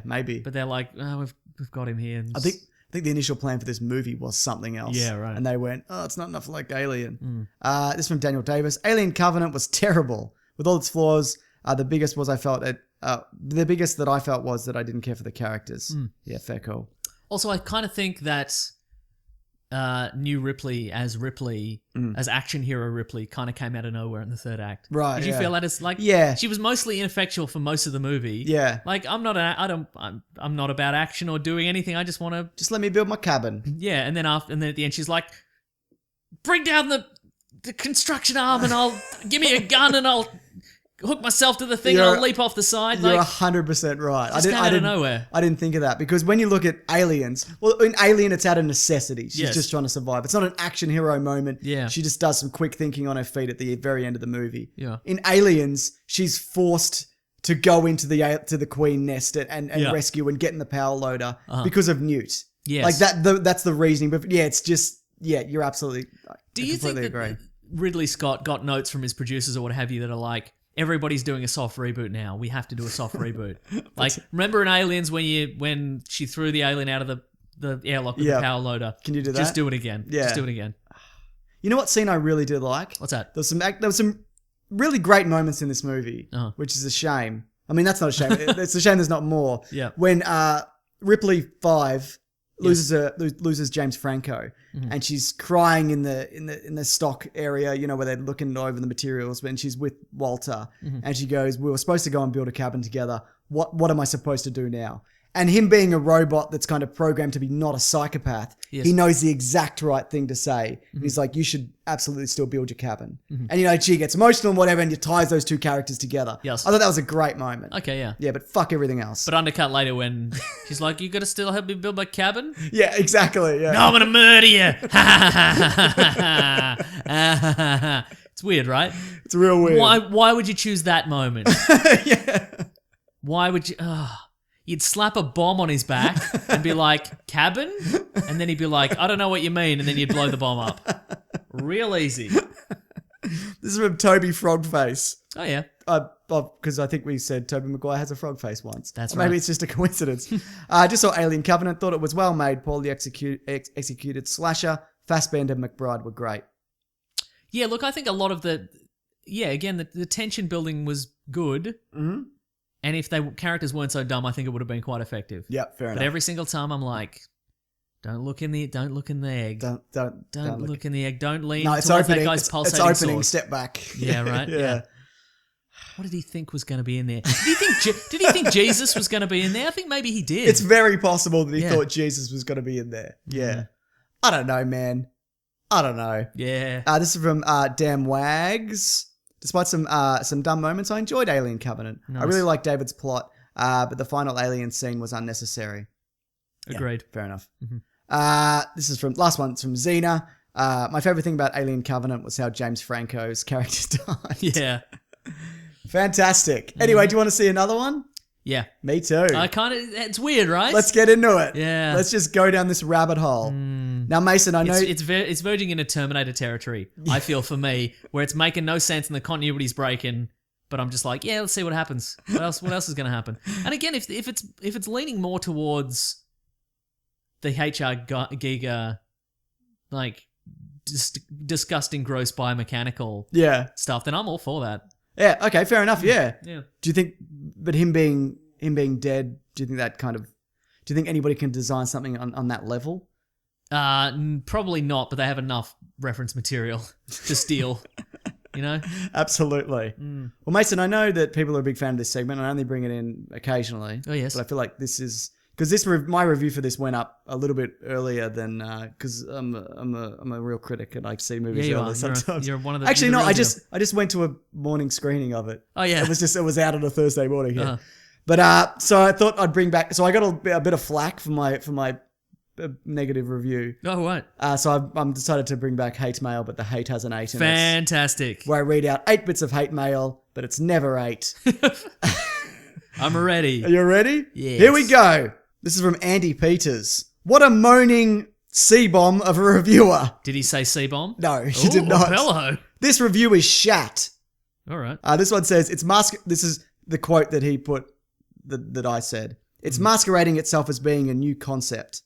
Maybe. but they're like, oh, we've got him here. I think the initial plan for this movie was something else. Yeah, right. And they went, it's not enough like Alien. This is from Daniel Davis. Alien Covenant was terrible. With all its flaws, the biggest was the biggest that I felt was that I didn't care for the characters. Yeah, fair call. Also, I kind of think that new Ripley, as action hero Ripley, kind of came out of nowhere in the third act. Right. Did you feel that? It's like, yeah, she was mostly ineffectual for most of the movie. Yeah. Like, I'm not about action or doing anything. I just want to just let me build my cabin. Yeah, and then at the end, she's like, bring down the construction arm, and I'll give me a gun, and I'll hook myself to the thing, and I'll leap off the side. You're 100% right. Just came out of nowhere. I didn't think of that because when you look at Aliens, well, in Alien, it's out of necessity. She's just trying to survive. It's not an action hero moment. Yeah. She just does some quick thinking on her feet at the very end of the movie. Yeah. In Aliens, she's forced to go into the Queen nest and rescue and get in the power loader because of Newt. Yes. Like that. That's the reasoning. But yeah, it's just you're absolutely. Do you think that Ridley Scott got notes from his producers or what have you that are like, everybody's doing a soft reboot now. We have to do a soft reboot. Like, remember in Aliens when she threw the alien out of the airlock with the power loader? Can you do that? Just do it again. Yeah. Just do it again. You know what scene I really did like? What's that? There was some really great moments in this movie, which is a shame. I mean, that's not a shame. It's a shame there's not more. Yeah. When Ripley 5 loses James Franco, and she's crying in the stock area, where they're looking over the materials, and she's with Walter, and she goes, "We were supposed to go and build a cabin together. What am I supposed to do now?" And him being a robot that's kind of programmed to be not a psychopath, he knows the exact right thing to say. And he's like, "You should absolutely still build your cabin." And she gets emotional and whatever, and you ties those two characters together. Yes. I thought that was a great moment. Okay, yeah. Yeah, but fuck everything else. But undercut later when she's like, "You got to still help me build my cabin?" Yeah, exactly. Yeah. No, I'm gonna murder you. It's weird, right? It's real weird. Why would you choose that moment? Yeah. Why would you? You'd slap a bomb on his back and be like, "Cabin?" And then he'd be like, "I don't know what you mean," and then you'd blow the bomb up. Real easy. This is from Toby Frogface. Oh yeah. Because I think we said Tobey Maguire has a frog face once. That's Maybe right. it's just a coincidence. Just saw Alien Covenant. Thought it was well made. Poorly executed slasher. Fassbender and McBride were great. Yeah, look, I think a lot of the tension building was good. Mm-hmm. And if characters weren't so dumb, I think it would have been quite effective. Yeah, fair enough. But every single time I'm like, don't look in the egg. Don't look in the egg. Don't lean no, it's towards opening. that guy's pulsating it's opening. source. Step back. Yeah, right. Yeah. What did he think was going to be in there? Did he think Jesus was going to be in there? I think maybe he did. It's very possible that he thought Jesus was going to be in there. Yeah. I don't know, man. I don't know. Yeah. This is from Damn Wags. Despite some dumb moments, I enjoyed Alien Covenant. Nice. I really liked David's plot, but the final alien scene was unnecessary. Agreed. Yeah, fair enough. Mm-hmm. This is from Xena. My favorite thing about Alien Covenant was how James Franco's character died. Yeah. Fantastic. Anyway, do you want to see another one? Yeah. Me too. It's weird, right? Let's get into it. Yeah. Let's just go down this rabbit hole. Now, Mason, I know... It's verging into Terminator territory, I feel, for me, where it's making no sense and the continuity's breaking, but I'm just like, yeah, let's see what happens. What else is going to happen? And again, if it's leaning more towards the HR Giga, like, disgusting, gross biomechanical stuff, then I'm all for that. Yeah, okay, fair enough, yeah. Yeah. Do you think, but him being dead, do you think that kind of, do you think anybody can design something on that level? Probably not, but they have enough reference material to steal, Absolutely. Well, Mason, I know that people are a big fan of this segment. I only bring it in occasionally. Oh, yes. But I feel like this is, Because my review for this went up a little bit earlier than because I'm a real critic and I see movies Yeah, you early are. sometimes. You're one of the. Actually, you're no. the I real just went to a morning screening of it. Oh, yeah. It was out on a Thursday morning. Yeah. Uh-huh. But so I thought I'd bring back. So I got a bit of flack for my negative review. deal. Oh, what? So I'm decided to bring back hate mail, but the hate has an 8 in it. Fantastic. Where I read out 8 bits of hate mail, but it's never 8. I'm ready. Are you ready? Yes. Here we go. This is from Andy Peters. What a moaning C-bomb of a reviewer. Did he say C-bomb? No, he did not. Hello. This review is shat. All right. This one says, this is the quote that he put that I said. It's masquerading itself as being a new concept.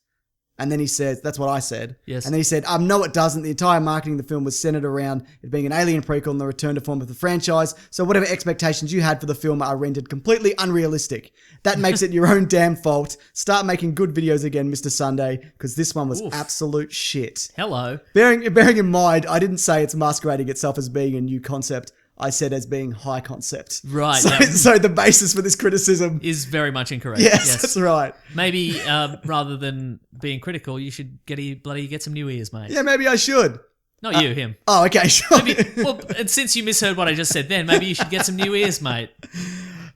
And then he says, that's what I said. Yes. And then he said, no, it doesn't. The entire marketing of the film was centered around it being an Alien prequel and the return to form of the franchise. So whatever expectations you had for the film are rendered completely unrealistic. That makes it your own damn fault. Start making good videos again, Mr. Sunday, because this one was absolute shit. Hello. Bearing in mind, I didn't say it's masquerading itself as being a new concept. I said as being high concept. Right. So the basis for this criticism is very much incorrect. Yes, that's right. Maybe rather than being critical, you should get some new ears, mate. Yeah, maybe I should. Not you, him. Oh, okay, sure. And since you misheard what I just said then, maybe you should get some new ears, mate.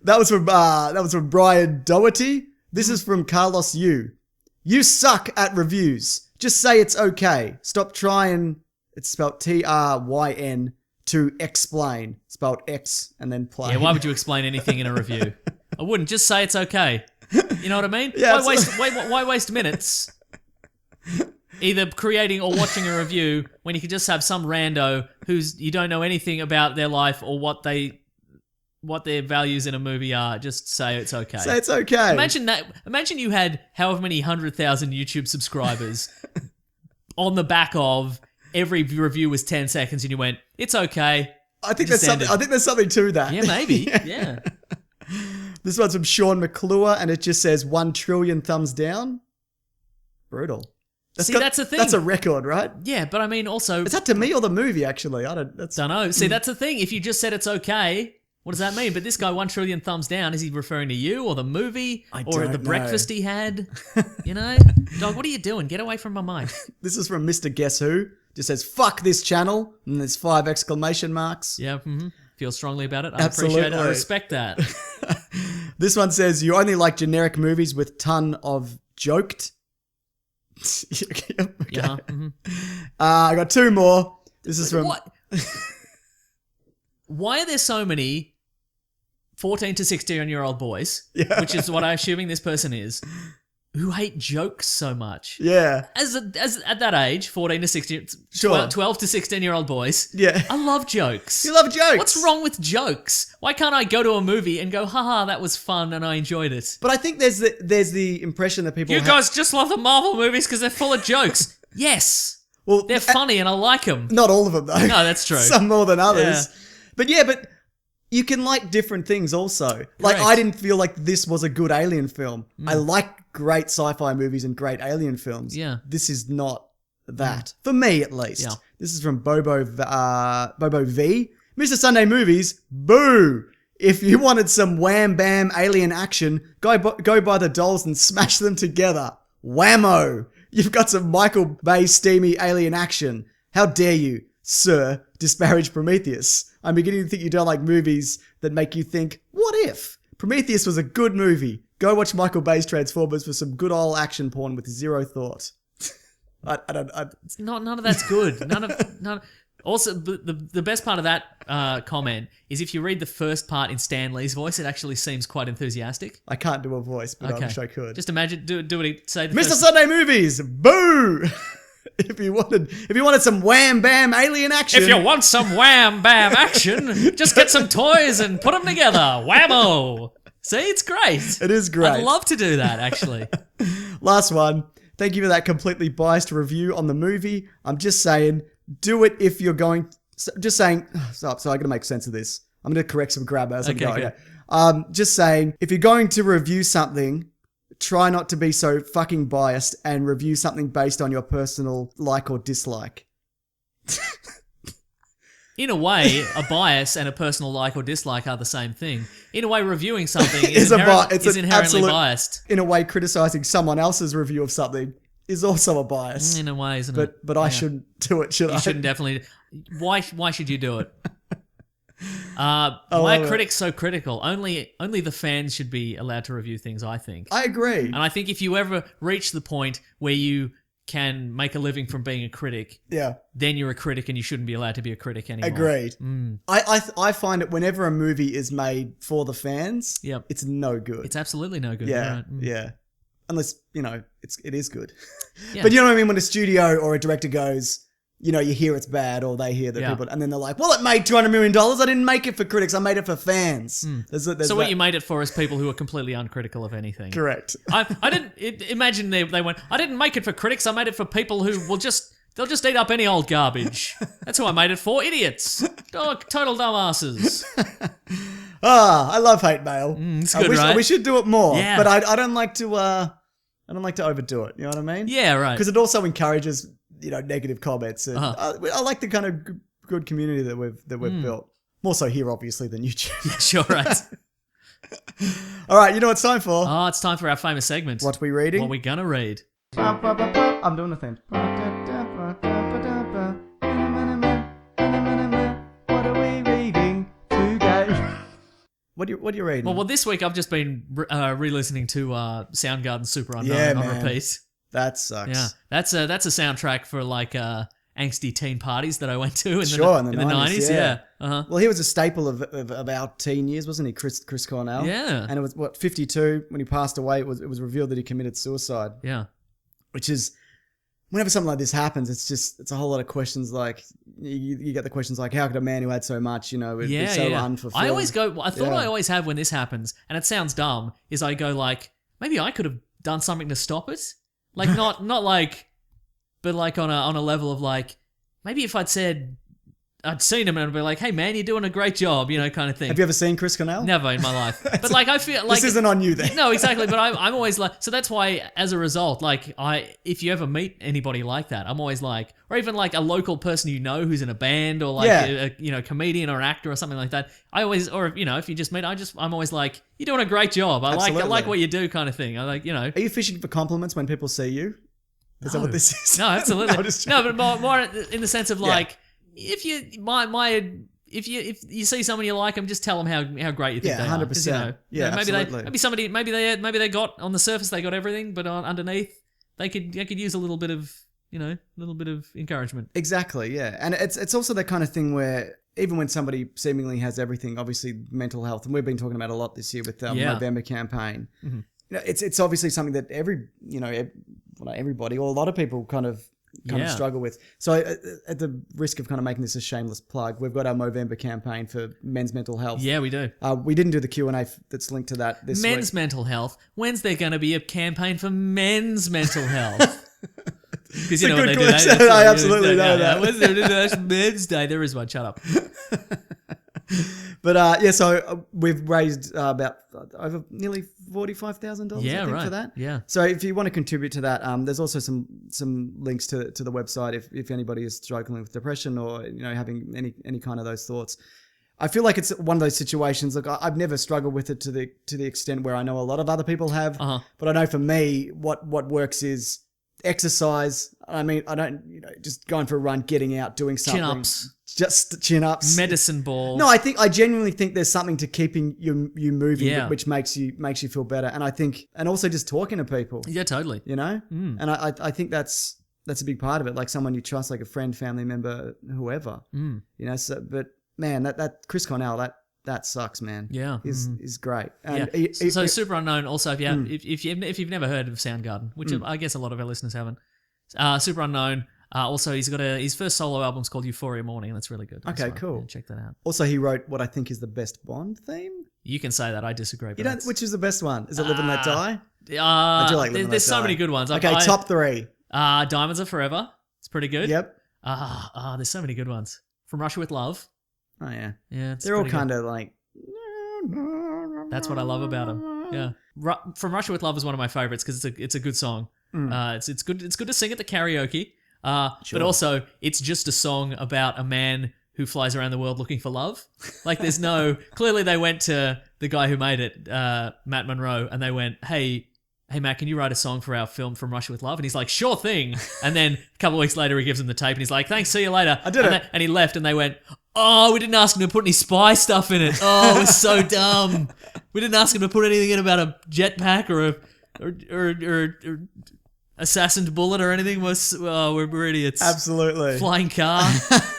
That was from Brian Doherty. This is from Carlos Yu. You suck at reviews. Just say it's okay. Stop trying. It's spelled TRYN. To explain, spelled X and then play. Yeah, why would you explain anything in a review? I wouldn't. Just say it's okay. You know what I mean? Yeah, why waste minutes either creating or watching a review when you could just have some rando you don't know anything about their life or what their values in a movie are. Just say it's okay. Say it's okay. Imagine that. Imagine you had however many 100,000 YouTube subscribers on the back of every review was 10 seconds and you went, it's okay. I think there's something to that. Yeah, maybe. Yeah. This one's from Sean McClure and it just says 1 trillion thumbs down. Brutal. That's the thing. That's a record, right? Yeah, but I mean also... Is that to me or the movie, actually? Don't know. See, that's the thing. If you just said it's okay, what does that mean? But this guy, 1 trillion thumbs down, is he referring to you or the movie? Or the breakfast he had? You know? Dog, what are you doing? Get away from my mic. This is from Mr. Guess Who. Just says, fuck this channel. And there's 5 exclamation marks. Yeah, feel strongly about it. I Absolutely. appreciate it. I respect that. This one says, you only like generic movies with ton of joked. Okay. Yeah. I got 2 more. This is from... What? Why are there so many 14 to 16-year-old boys, which is what I'm assuming this person is, who hate jokes so much? Yeah. As at that age, 14 to 16, Sure. 12 to 16-year-old boys. Yeah. I love jokes. You love jokes. What's wrong with jokes? Why can't I go to a movie and go, haha, that was fun and I enjoyed it? But I think there's the impression that people You guys just love the Marvel movies because they're full of jokes. Yes. Well, They're funny and I like them. not all of them though. No, that's true. Some more than others. Yeah. But you can like different things also. Like, Correct. I didn't feel like this was a good alien film. I like great sci-fi movies and great alien films. Yeah. This is not that. For me, at least. Yeah. This is from Bobo V. Mr. Sunday Movies, boo! If you wanted some wham-bam alien action, go buy the dolls and smash them together. Whammo! You've got some Michael Bay steamy alien action. How dare you, sir, disparage Prometheus? I'm beginning to think you don't like movies that make you think, what if? Prometheus was a good movie. Go watch Michael Bay's Transformers for some good old action porn with 0 thought. None of that's good. None. Also, the best part of that comment is if you read the first part in Stan Lee's voice, it actually seems quite enthusiastic. I can't do a voice, but I wish I could. Just imagine, do what he say. Mr. Sunday Movies, boo! If you wanted some wham bam alien action. If you want some wham bam action, just get some toys and put them together. Whammo! See, it's great. It is great. I'd love to do that, actually. Last one. Thank you for that completely biased review on the movie. I'm just saying, do it if you're going... Just saying... So I got to make sense of this. I'm going to correct some grammar as I'm going. Okay. Just saying, if you're going to review something, try not to be so fucking biased and review something based on your personal like or dislike. in a way, a bias and a personal like or dislike are the same thing. In a way, reviewing something is inherently biased. In a way, criticizing someone else's review of something is also a bias. In a way, isn't it? But I shouldn't do it, should I? You shouldn't definitely. Why should you do it? Why are critics so critical? Only the fans should be allowed to review things, I think. I agree. And I think if you ever reach the point where you can make a living from being a critic, then you're a critic and you shouldn't be allowed to be a critic anymore. Agreed. I find it whenever a movie is made for the fans, it's no good. It's absolutely no good. Yeah, right? yeah. Unless, it is good. Yeah. But you know what I mean? When a studio or a director goes, you hear it's bad, or they hear that people, and then they're like, well, it made $200 million. I didn't make it for critics. I made it for fans. So what you made it for is people who are completely uncritical of anything. Correct. I didn't imagine they went, I didn't make it for critics. I made it for people who they'll just eat up any old garbage. That's who I made it for. Idiots. Total dumbasses. I love hate mail. It's good, right? We should do it more. Yeah. But I don't like to overdo it. You know what I mean? Yeah, right. Because it also encourages negative comments. And I like the kind of good community that we've built. More so here, obviously, than YouTube. Sure, right. All right, you know what it's time for? Oh, it's time for our famous segment. What we reading? What we gonna read? I'm doing the thing. What are we reading today? What are you reading? Well, this week I've just been re-listening to Soundgarden's Super Unknown on repeat. That sucks. Yeah, that's a soundtrack for like angsty teen parties that I went to in the 90s. Yeah. Uh-huh. Well, he was a staple of our teen years, wasn't he, Chris Cornell? Yeah. And it was 52 when he passed away. It was revealed that he committed suicide. Yeah. Which is, whenever something like this happens, it's a whole lot of questions. Like you get the questions like, how could a man who had so much, be so unfulfilled? I always go. I thought I always have when this happens, and it sounds dumb. Is I go like, maybe I could have done something to stop it. Like not like, but like on a level of like, maybe if I'd seen him and I'd be like, hey man, you're doing a great job, kind of thing. Have you ever seen Chris Cornell? Never in my life. But like I feel like this isn't on you then. No, exactly. But I'm always like, so that's why as a result, like if you ever meet anybody like that, I'm always like, or even like a local person who's in a band or like a comedian or an actor or something like that. I always, or if you just meet, I'm always like, you're doing a great job. I like what you do, kind of thing. I like, Are you fishing for compliments when people see you? Is that what this is? No, absolutely. No, but more in the sense of like, if you see someone you like them, just tell them how great you think they 100%. are. Absolutely. Maybe they got on the surface they got everything, but underneath they could use a little bit of encouragement. Exactly, yeah. And it's also that kind of thing where even when somebody seemingly has everything, obviously mental health, and we've been talking about a lot this year with the November campaign. Mm-hmm. It's obviously something that not everybody or a lot of people kind of struggle with. So at the risk of kind of making this a shameless plug, we've got our Movember campaign for men's mental health. Yeah, we do. We didn't do the Q&A that's linked to that this week. Men's mental health. When's there going to be a campaign for men's mental health? Because you know what they do. I absolutely know that. When's there Men's Day? There is one. Shut up. But so we've raised about over nearly $45,000 I think for that. Yeah. So if you want to contribute to that, there's also some links to the website if anybody is struggling with depression or having any kind of those thoughts. I feel like it's one of those situations. Look, I've never struggled with it to the extent where I know a lot of other people have. But I know for me, what works is exercise. I mean, I don't just going for a run, getting out, doing something. Chin-ups. Just chin-ups. Medicine ball. No, I genuinely think there's something to keeping you moving, which makes you feel better. And I think, and also just talking to people. Yeah, totally. And I think that's a big part of it. Like someone you trust, like a friend, family member, whoever. So, but man, that Chris Cornell, that sucks, man. Yeah, is great. And so Super Unknown. Also, if you've never heard of Soundgarden, which I guess a lot of our listeners haven't, Super Unknown. Also, he's got his first solo album's called Euphoria Morning, and that's really good. Okay, cool. Yeah, check that out. Also, he wrote what I think is the best Bond theme. You can say that. I disagree. But which is the best one? Is it Live and Let Die? I do like There's so many good ones. Okay, top three. Diamonds Are Forever. It's pretty good. Yep. There's so many good ones. From Russia with Love. Oh yeah. Yeah. They're all kind of like. That's what I love about them. Yeah. From Russia with Love is one of my favorites because it's a good song. It's good to sing at the karaoke. But also it's just a song about a man who flies around the world looking for love. Like, there's no... Clearly, they went to the guy who made it, Matt Monroe, and they went, hey, Matt, can you write a song for our film From Russia with Love? And he's like, sure thing. And then a couple of weeks later, he gives him the tape, and he's like, thanks, see you later. I did it. And he left, and they went, oh, we didn't ask him to put any spy stuff in it. Oh, it was so dumb. We didn't ask him to put anything in about a jetpack or assassin's bullet or anything. We're idiots. Absolutely. Flying car,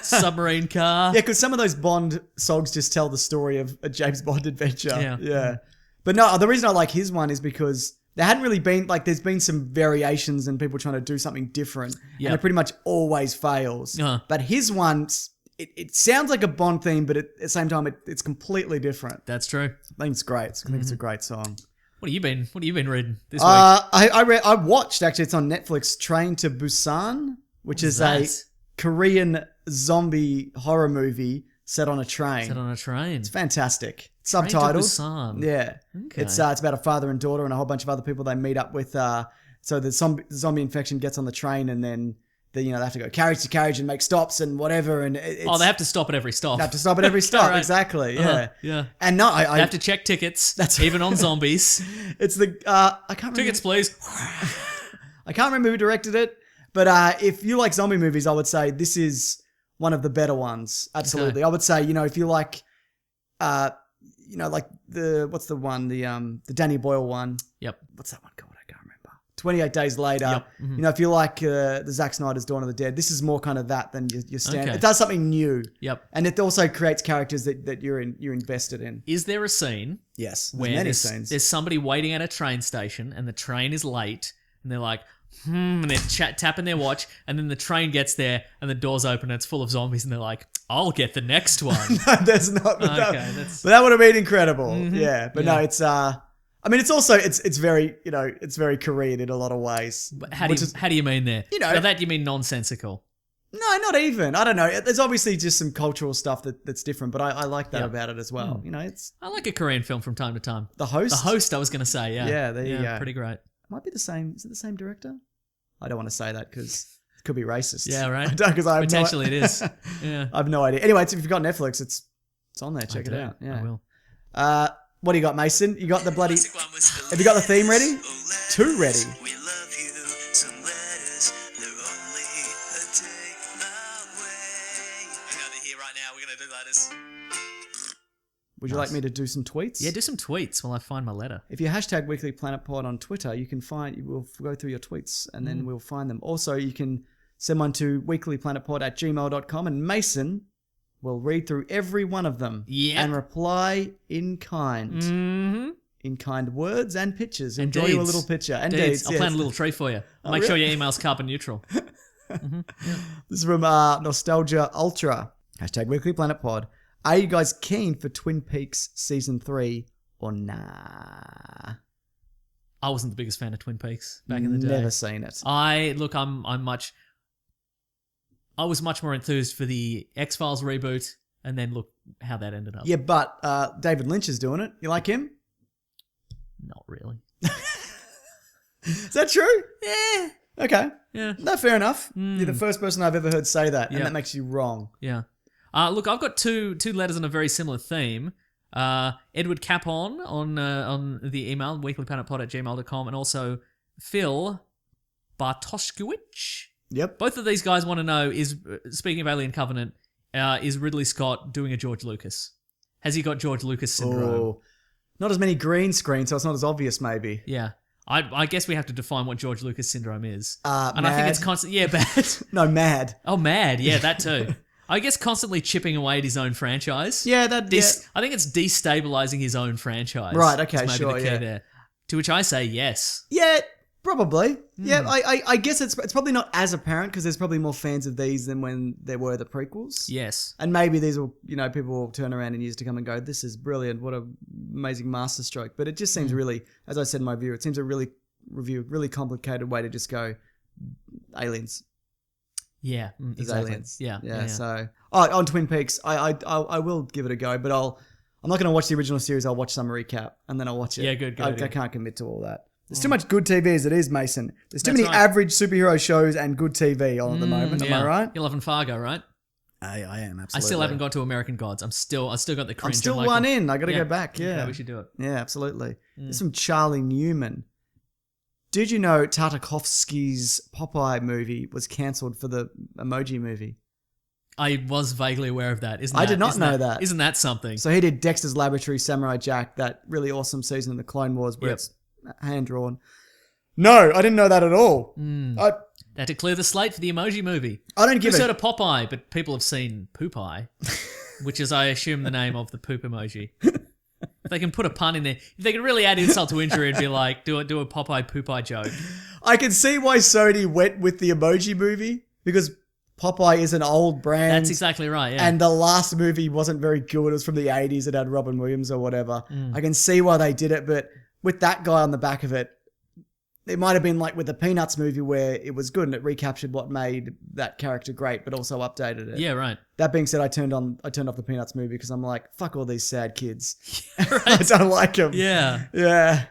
submarine car. Yeah, because some of those Bond songs just tell the story of a James Bond adventure. Yeah. But no, the reason I like his one is because there hadn't really been, like, there's been some variations and people trying to do something different. And it pretty much always fails. But his one, it sounds like a Bond theme, but at the same time, it's completely different. That's true. I think it's great. I think it's a great song. What have you been reading this week? I watched, actually, it's on Netflix, Train to Busan, which is a Korean zombie horror movie set on a train. It's fantastic. Subtitled. Busan. Yeah. Okay. It's about a father and daughter and a whole bunch of other people they meet up with. So the zombie infection gets on the train, and then they have to go carriage to carriage and make stops and whatever. And they have to stop at every stop. They have to stop at every stop. Right. Exactly. Yeah. Yeah. And no, they have to check tickets. That's even on zombies. It's the I can't remember. Tickets, please. I can't remember who directed it, but if you like zombie movies, I would say this is one of the better ones. Absolutely. Okay. I would say, if you like, like what's the one? The Danny Boyle one. Yep. What's that one called? I can't remember. 28 Days Later. Yep. Mm-hmm. If you like the Zack Snyder's Dawn of the Dead, this is more kind of that than your standard. Okay. It does something new. Yep. And it also creates characters that you're invested in. Is there a scene? Yes. Where many scenes. There's somebody waiting at a train station and the train is late and they're like, and they're tapping their watch, and then the train gets there and the doors open and it's full of zombies and they're like, I'll get the next one. No, there's not. But that would have been incredible. Mm-hmm. Yeah. But no, it's it's also it's very it's very Korean in a lot of ways. But how do you mean there? By that you mean nonsensical? No, not even. I don't know. There's obviously just some cultural stuff that's different, but I like that about it as well. I like a Korean film from time to time. The Host, I was going to say, yeah. Yeah, there you go. Pretty great. Might be the same. Is it the same director? I don't want to say that because it could be racist. Yeah, right. Potentially it is. Yeah. I have no idea. Anyway, if you've got Netflix, it's on there. Check it out. Yeah. I will. What do you got, Mason? You got the bloody... Have you got the theme ready? Two ready. We love you. Some letters, they're only a take away. Hang on, they're here right now. We're going to do letters. Would you like me to do some tweets? Yeah, do some tweets while I find my letter. If you hashtag Weekly Planet Pod on Twitter, we'll go through your tweets and then we'll find them. Also, you can send one to weeklyplanetpod@gmail.com, and Mason will read through every one of them and reply in kind. Mm-hmm. In kind words and pictures. Enjoy you a little picture. And deeds. I'll plan a little tree for you. I'll make sure your email's carbon neutral. Mm-hmm. Yeah. This is from Nostalgia Ultra. Hashtag Weekly Planet Pod. Are you guys keen for Twin Peaks Season 3 or nah? I wasn't the biggest fan of Twin Peaks back in the day. Never seen it. I was much more enthused for the X-Files reboot, and then look how that ended up. Yeah, but David Lynch is doing it. You like him? Not really. Is that true? Yeah. Okay. Yeah. No, fair enough. You're the first person I've ever heard say that, and that makes you wrong. Yeah. Look, I've got two letters on a very similar theme. Edward Capon on the email, weeklyplanetpod@gmail.com, and also Phil Bartoszkiewicz. Yep. Both of these guys want to know, speaking of Alien Covenant, is Ridley Scott doing a George Lucas? Has he got George Lucas syndrome? Oh, not as many green screens, so it's not as obvious, maybe. Yeah. I guess we have to define what George Lucas syndrome is. And mad. I think it's constant. Yeah, bad. No, mad. Oh, mad. Yeah, that too. I guess constantly chipping away at his own franchise. Yeah, I think it's destabilizing his own franchise. Right, okay, maybe sure, the key there. To which I say yes. Yeah, probably. Yeah, I guess it's probably not as apparent because there's probably more fans of these than when there were the prequels. Yes. And maybe these will, people will turn around in years to come and go, this is brilliant, what an amazing masterstroke. But it just seems really, as I said in my view, it seems a really complicated way to just go, aliens. Yeah, exactly. Aliens. Yeah. So, on Twin Peaks, I will give it a go, but I'm not going to watch the original series. I'll watch some recap and then I'll watch it. Yeah, good. I can't commit to all that. There's too much good TV as it is, Mason. There's too many average superhero shows and good TV on at the moment. Am I right? You're loving Fargo, right? I am, absolutely. I still haven't got to American Gods. I still got the cringe. I'm still like, one in. I got to go back. Yeah. we should do it. Yeah, absolutely. This is from Charlie Newman. Did you know Tartakovsky's Popeye movie was cancelled for the Emoji Movie? I was vaguely aware of that. I did not know that. Isn't that something? So he did Dexter's Laboratory, Samurai Jack, that really awesome season of the Clone Wars where it's hand-drawn. No, I didn't know that at all. They had to clear the slate for the Emoji Movie. I don't give We've a... heard of Popeye, but people have seen Poopeye, which is, I assume, the name of the poop emoji. If they can put a pun in there, if they can really add insult to injury and be like, do a Popeye Poopeye joke. I can see why Sony went with the Emoji Movie, because Popeye is an old brand. That's exactly right, yeah. And the last movie wasn't very good. It was from the 80s. It had Robin Williams or whatever. I can see why they did it, but with that guy on the back of it, it might have been like with the Peanuts movie where it was good and it recaptured what made that character great, but also updated it. Yeah, right. That being said, I turned off the Peanuts movie because I'm like, fuck all these sad kids. I don't like them. Yeah. Yeah.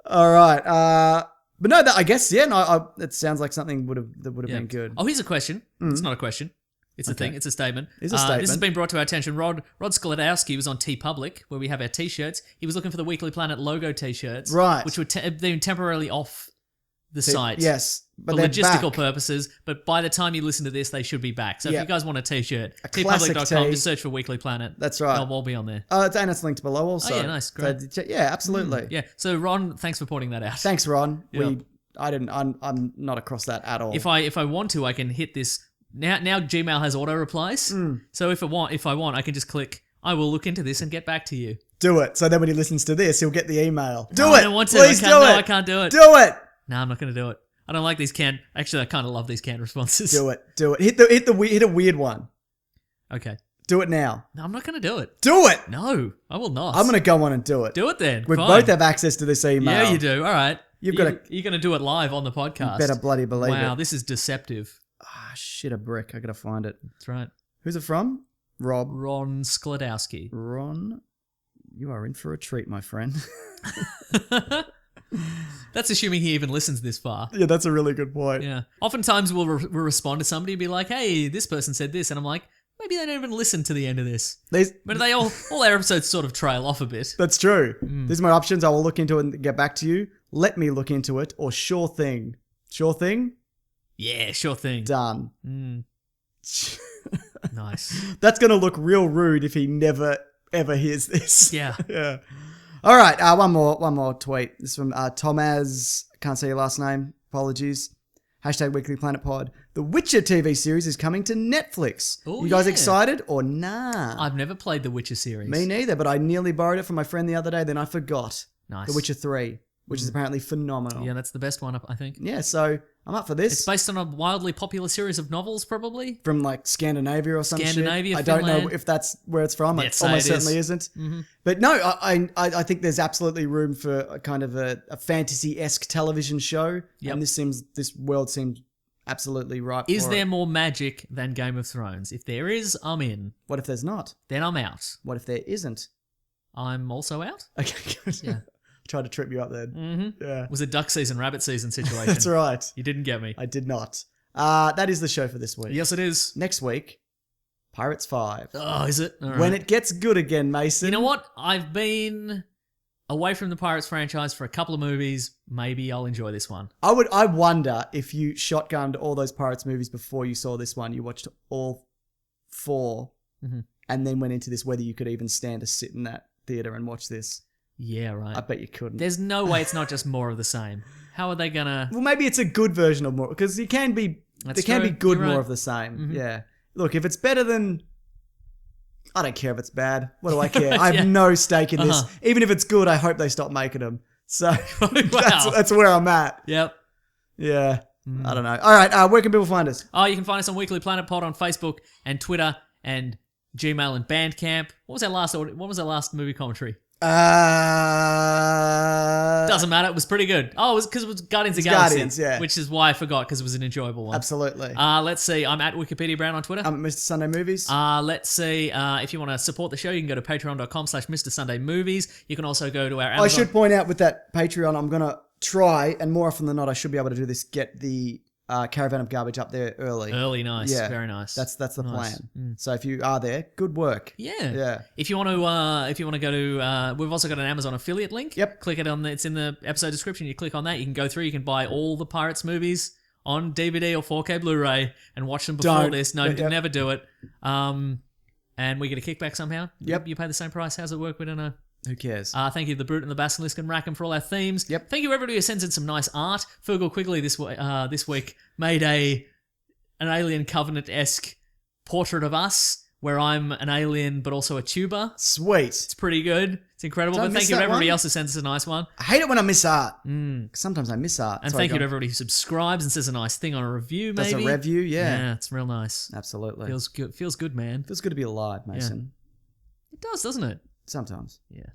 All right. But no, I guess, yeah, no, it sounds like something that would have been good. Oh, here's a question. It's not a question. It's a thing. It's a statement. It's a statement. This has been brought to our attention. Rod Sklodowski was on TeePublic, where we have our T-shirts. He was looking for the Weekly Planet logo T-shirts. Right. Which were been temporarily off the site. Yes. But for they're logistical back. purposes, but by the time you listen to this, they should be back. So if you guys want a T-shirt, classic tpublic.com, tee. just search for Weekly Planet. That's right. They'll all be on there. And it's linked below also. Oh, yeah, nice. Great. So, yeah, absolutely. Yeah. So Ron, thanks for pointing that out. Thanks, Ron. Yep. I'm not across that at all. If I want to, I can hit this. Now Gmail has auto replies. So if I want, I can just click, I will look into this and get back to you. Do it. So then when he listens to this, he'll get the email. Do No, it. I don't want to. Please do it. I can't do it. Do it. No, I'm not going to do it. I don't like these canned. Actually, I kind of love these canned responses. Do it. Do it. Hit a weird one. Okay. Do it now. No, I'm not going to do it. Do it. No, I will not. I'm going to go on and do it. do it then. We Fine. both have access to this email. Yeah, you do. All right. You're going to do it live on the podcast. better bloody believe it. Wow, this is deceptive. Ah, shit, a brick. I got to find it. That's right. Who's it from? Rob. Ron Sklodowski. Ron, you are in for a treat, my friend. That's assuming he even listens this far. Yeah, that's a really good point. Yeah. Oftentimes we'll respond to somebody and be like, hey, this person said this. And I'm like, maybe they don't even listen to the end of this. But they all our episodes sort of trail off a bit. That's true. These are my options. I will look into it and get back to you. Let me look into it, or sure thing. Sure thing? Yeah, sure thing. Done. Nice. That's going to look real rude if he never, ever hears this. Yeah. Yeah. All right. One more tweet. This is from Tomaz. Can't say your last name. Apologies. # Weekly Planet Pod. The Witcher TV series is coming to Netflix. Ooh, you guys yeah. excited or nah? I've never played the Witcher series. Me neither, but I nearly borrowed it from my friend the other day, then I forgot. Nice. The Witcher 3, which is apparently phenomenal. Yeah, that's the best one, I think. Yeah, so I'm up for this. It's based on a wildly popular series of novels, probably. From like Scandinavia or some Scandinavia, shit. I don't know Finland. if that's where it's from. Let's It say almost it is. certainly isn't. But no, I think there's absolutely room for a kind of a fantasy-esque television show. Yep. And this world seems absolutely ripe Is for there it. more magic than Game of Thrones? If there is, I'm in. What if there's not? Then I'm out. What if there isn't? I'm also out? Okay, good. Yeah. Tried to trip you up then. Yeah. It was a duck season, rabbit season situation. That's right. You didn't get me. I did not. That is the show for this week. Yes, it is. Next week, Pirates 5. Oh, is it? All right. When it gets good again, Mason. You know what? I've been away from the Pirates franchise for a couple of movies. Maybe I'll enjoy this one. I wonder if you shotgunned all those Pirates movies before you saw this one. You watched all 4 and then went into this, whether you could even stand to sit in that theater and watch this. Yeah, right. I bet you couldn't. There's no way it's not just more of the same. How are they gonna... Well, maybe it's a good version of more, because there can be That's good true. You're more right. of the same. Yeah. Look, if it's better than... I don't care if it's bad. What do I care? I have no stake in this. Even if it's good, I hope they stop making them. So that's where I'm at. Yep. Yeah. I don't know. All right. Where can people find us? Oh, you can find us on Weekly Planet Pod on Facebook and Twitter and Gmail and Bandcamp. What was our last movie commentary? Doesn't matter. It was pretty good. Oh, it was because it was Guardians of the Galaxy. Guardians, yeah. Which is why I forgot, because it was an enjoyable one. Absolutely. Let's see. I'm at Wikipedia Brown on Twitter. I'm at Mr. Sunday Movies. Let's see. If you want to support the show, you can go to patreon.com/Mr. Sunday Movies. You can also go to our Amazon. I should point out with that Patreon, I'm going to try, and more often than not, I should be able to do this, get the Caravan of Garbage up there early. Early, nice. Yeah. Very nice. That's the Nice. plan. So if you are there, good work. Yeah. Yeah. If you want to go to, we've also got an Amazon affiliate link. Yep. Click it it's in the episode description. You click on that. You can go through. You can buy all the Pirates movies on DVD or 4K Blu-ray and watch them before Don't. this. No, Yep. never do it. And we get a kickback somehow. Yep. You pay the same price. How's it work? We don't know. Who cares? Thank you to the Brute and the Basilisk and Rackham for all our themes. Yep. Thank you everybody who sends in some nice art. Fergal Quigley this week made an Alien Covenant-esque portrait of us where I'm an alien but also a tuber. Sweet. It's pretty good. It's incredible. Did I But thank miss you to that everybody one? else who sends us a nice one. I hate it when I miss art. Sometimes I miss art. And Sorry, thank you go to on. everybody who subscribes and says a nice thing on a review, maybe. Does a review, yeah. Yeah, it's real nice. Absolutely. Feels good, man. Feels good to be alive, Mason. It does, doesn't it? Sometimes. Yeah.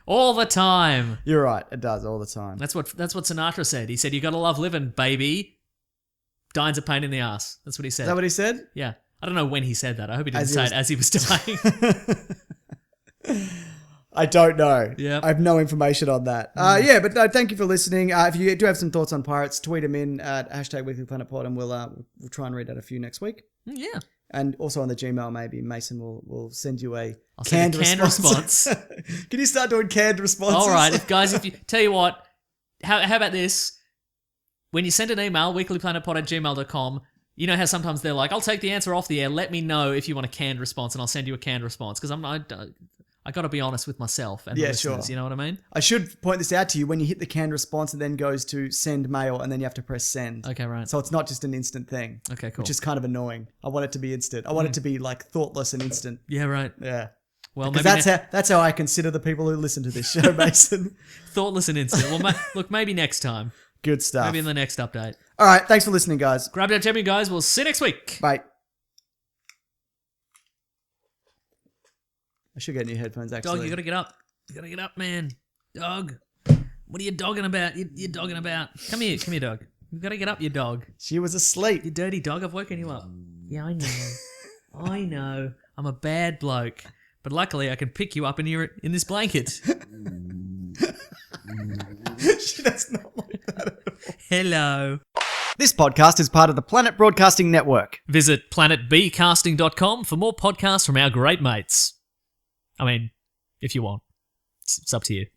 All the time. You're right. It does all the time. That's what Sinatra said. He said, "You gotta love living, baby. Dying's a pain in the ass." That's what he said. Is that what he said? Yeah. I don't know when he said that. I hope he didn't As he say was- it as he was dying. I don't know. Yep. I have no information on that. Yeah, but no, thank you for listening. If you do have some thoughts on Pirates, tweet them in at #WeeklyPlanetPod and we'll try and read out a few next week. Yeah. And also on the Gmail, maybe Mason will send you a I'll send canned a canned response. response. Can you start doing canned responses? All right, if you tell you what, how about this? When you send an email, weeklyplanetpod@gmail.com, you know how sometimes they're like, "I'll take the answer off the air. Let me know if you want a canned response, and I'll send you a canned response." Because I got to be honest with myself and the Yeah, listeners. sure. You know what I mean? I should point this out to you. When you hit the canned response, it then goes to send mail, and then you have to press send. Okay, right. So it's not just an instant thing. Okay, cool. Which is kind of annoying. I want it to be instant. I want it to be like thoughtless and instant. Yeah, right. Yeah. Well, Because maybe that's how I consider the people who listen to this show, Mason. thoughtless and instant. Well, look, maybe next time. Good stuff. Maybe in the next update. All right. Thanks for listening, guys. Grab that champion, guys. We'll see you next week. Bye. I should get new headphones, actually. Dog, you gotta get up. You gotta get up, man. Dog. What are you dogging about? You're dogging about. Come here, dog. You gotta get up, you dog. She was asleep. You dirty dog, I've woken you up. Yeah, I know. I know. I'm a bad bloke. But luckily I can pick you up in this blanket. She does not like that at all. Hello. This podcast is part of the Planet Broadcasting Network. Visit planetbcasting.com for more podcasts from our great mates. I mean, if you want. It's up to you.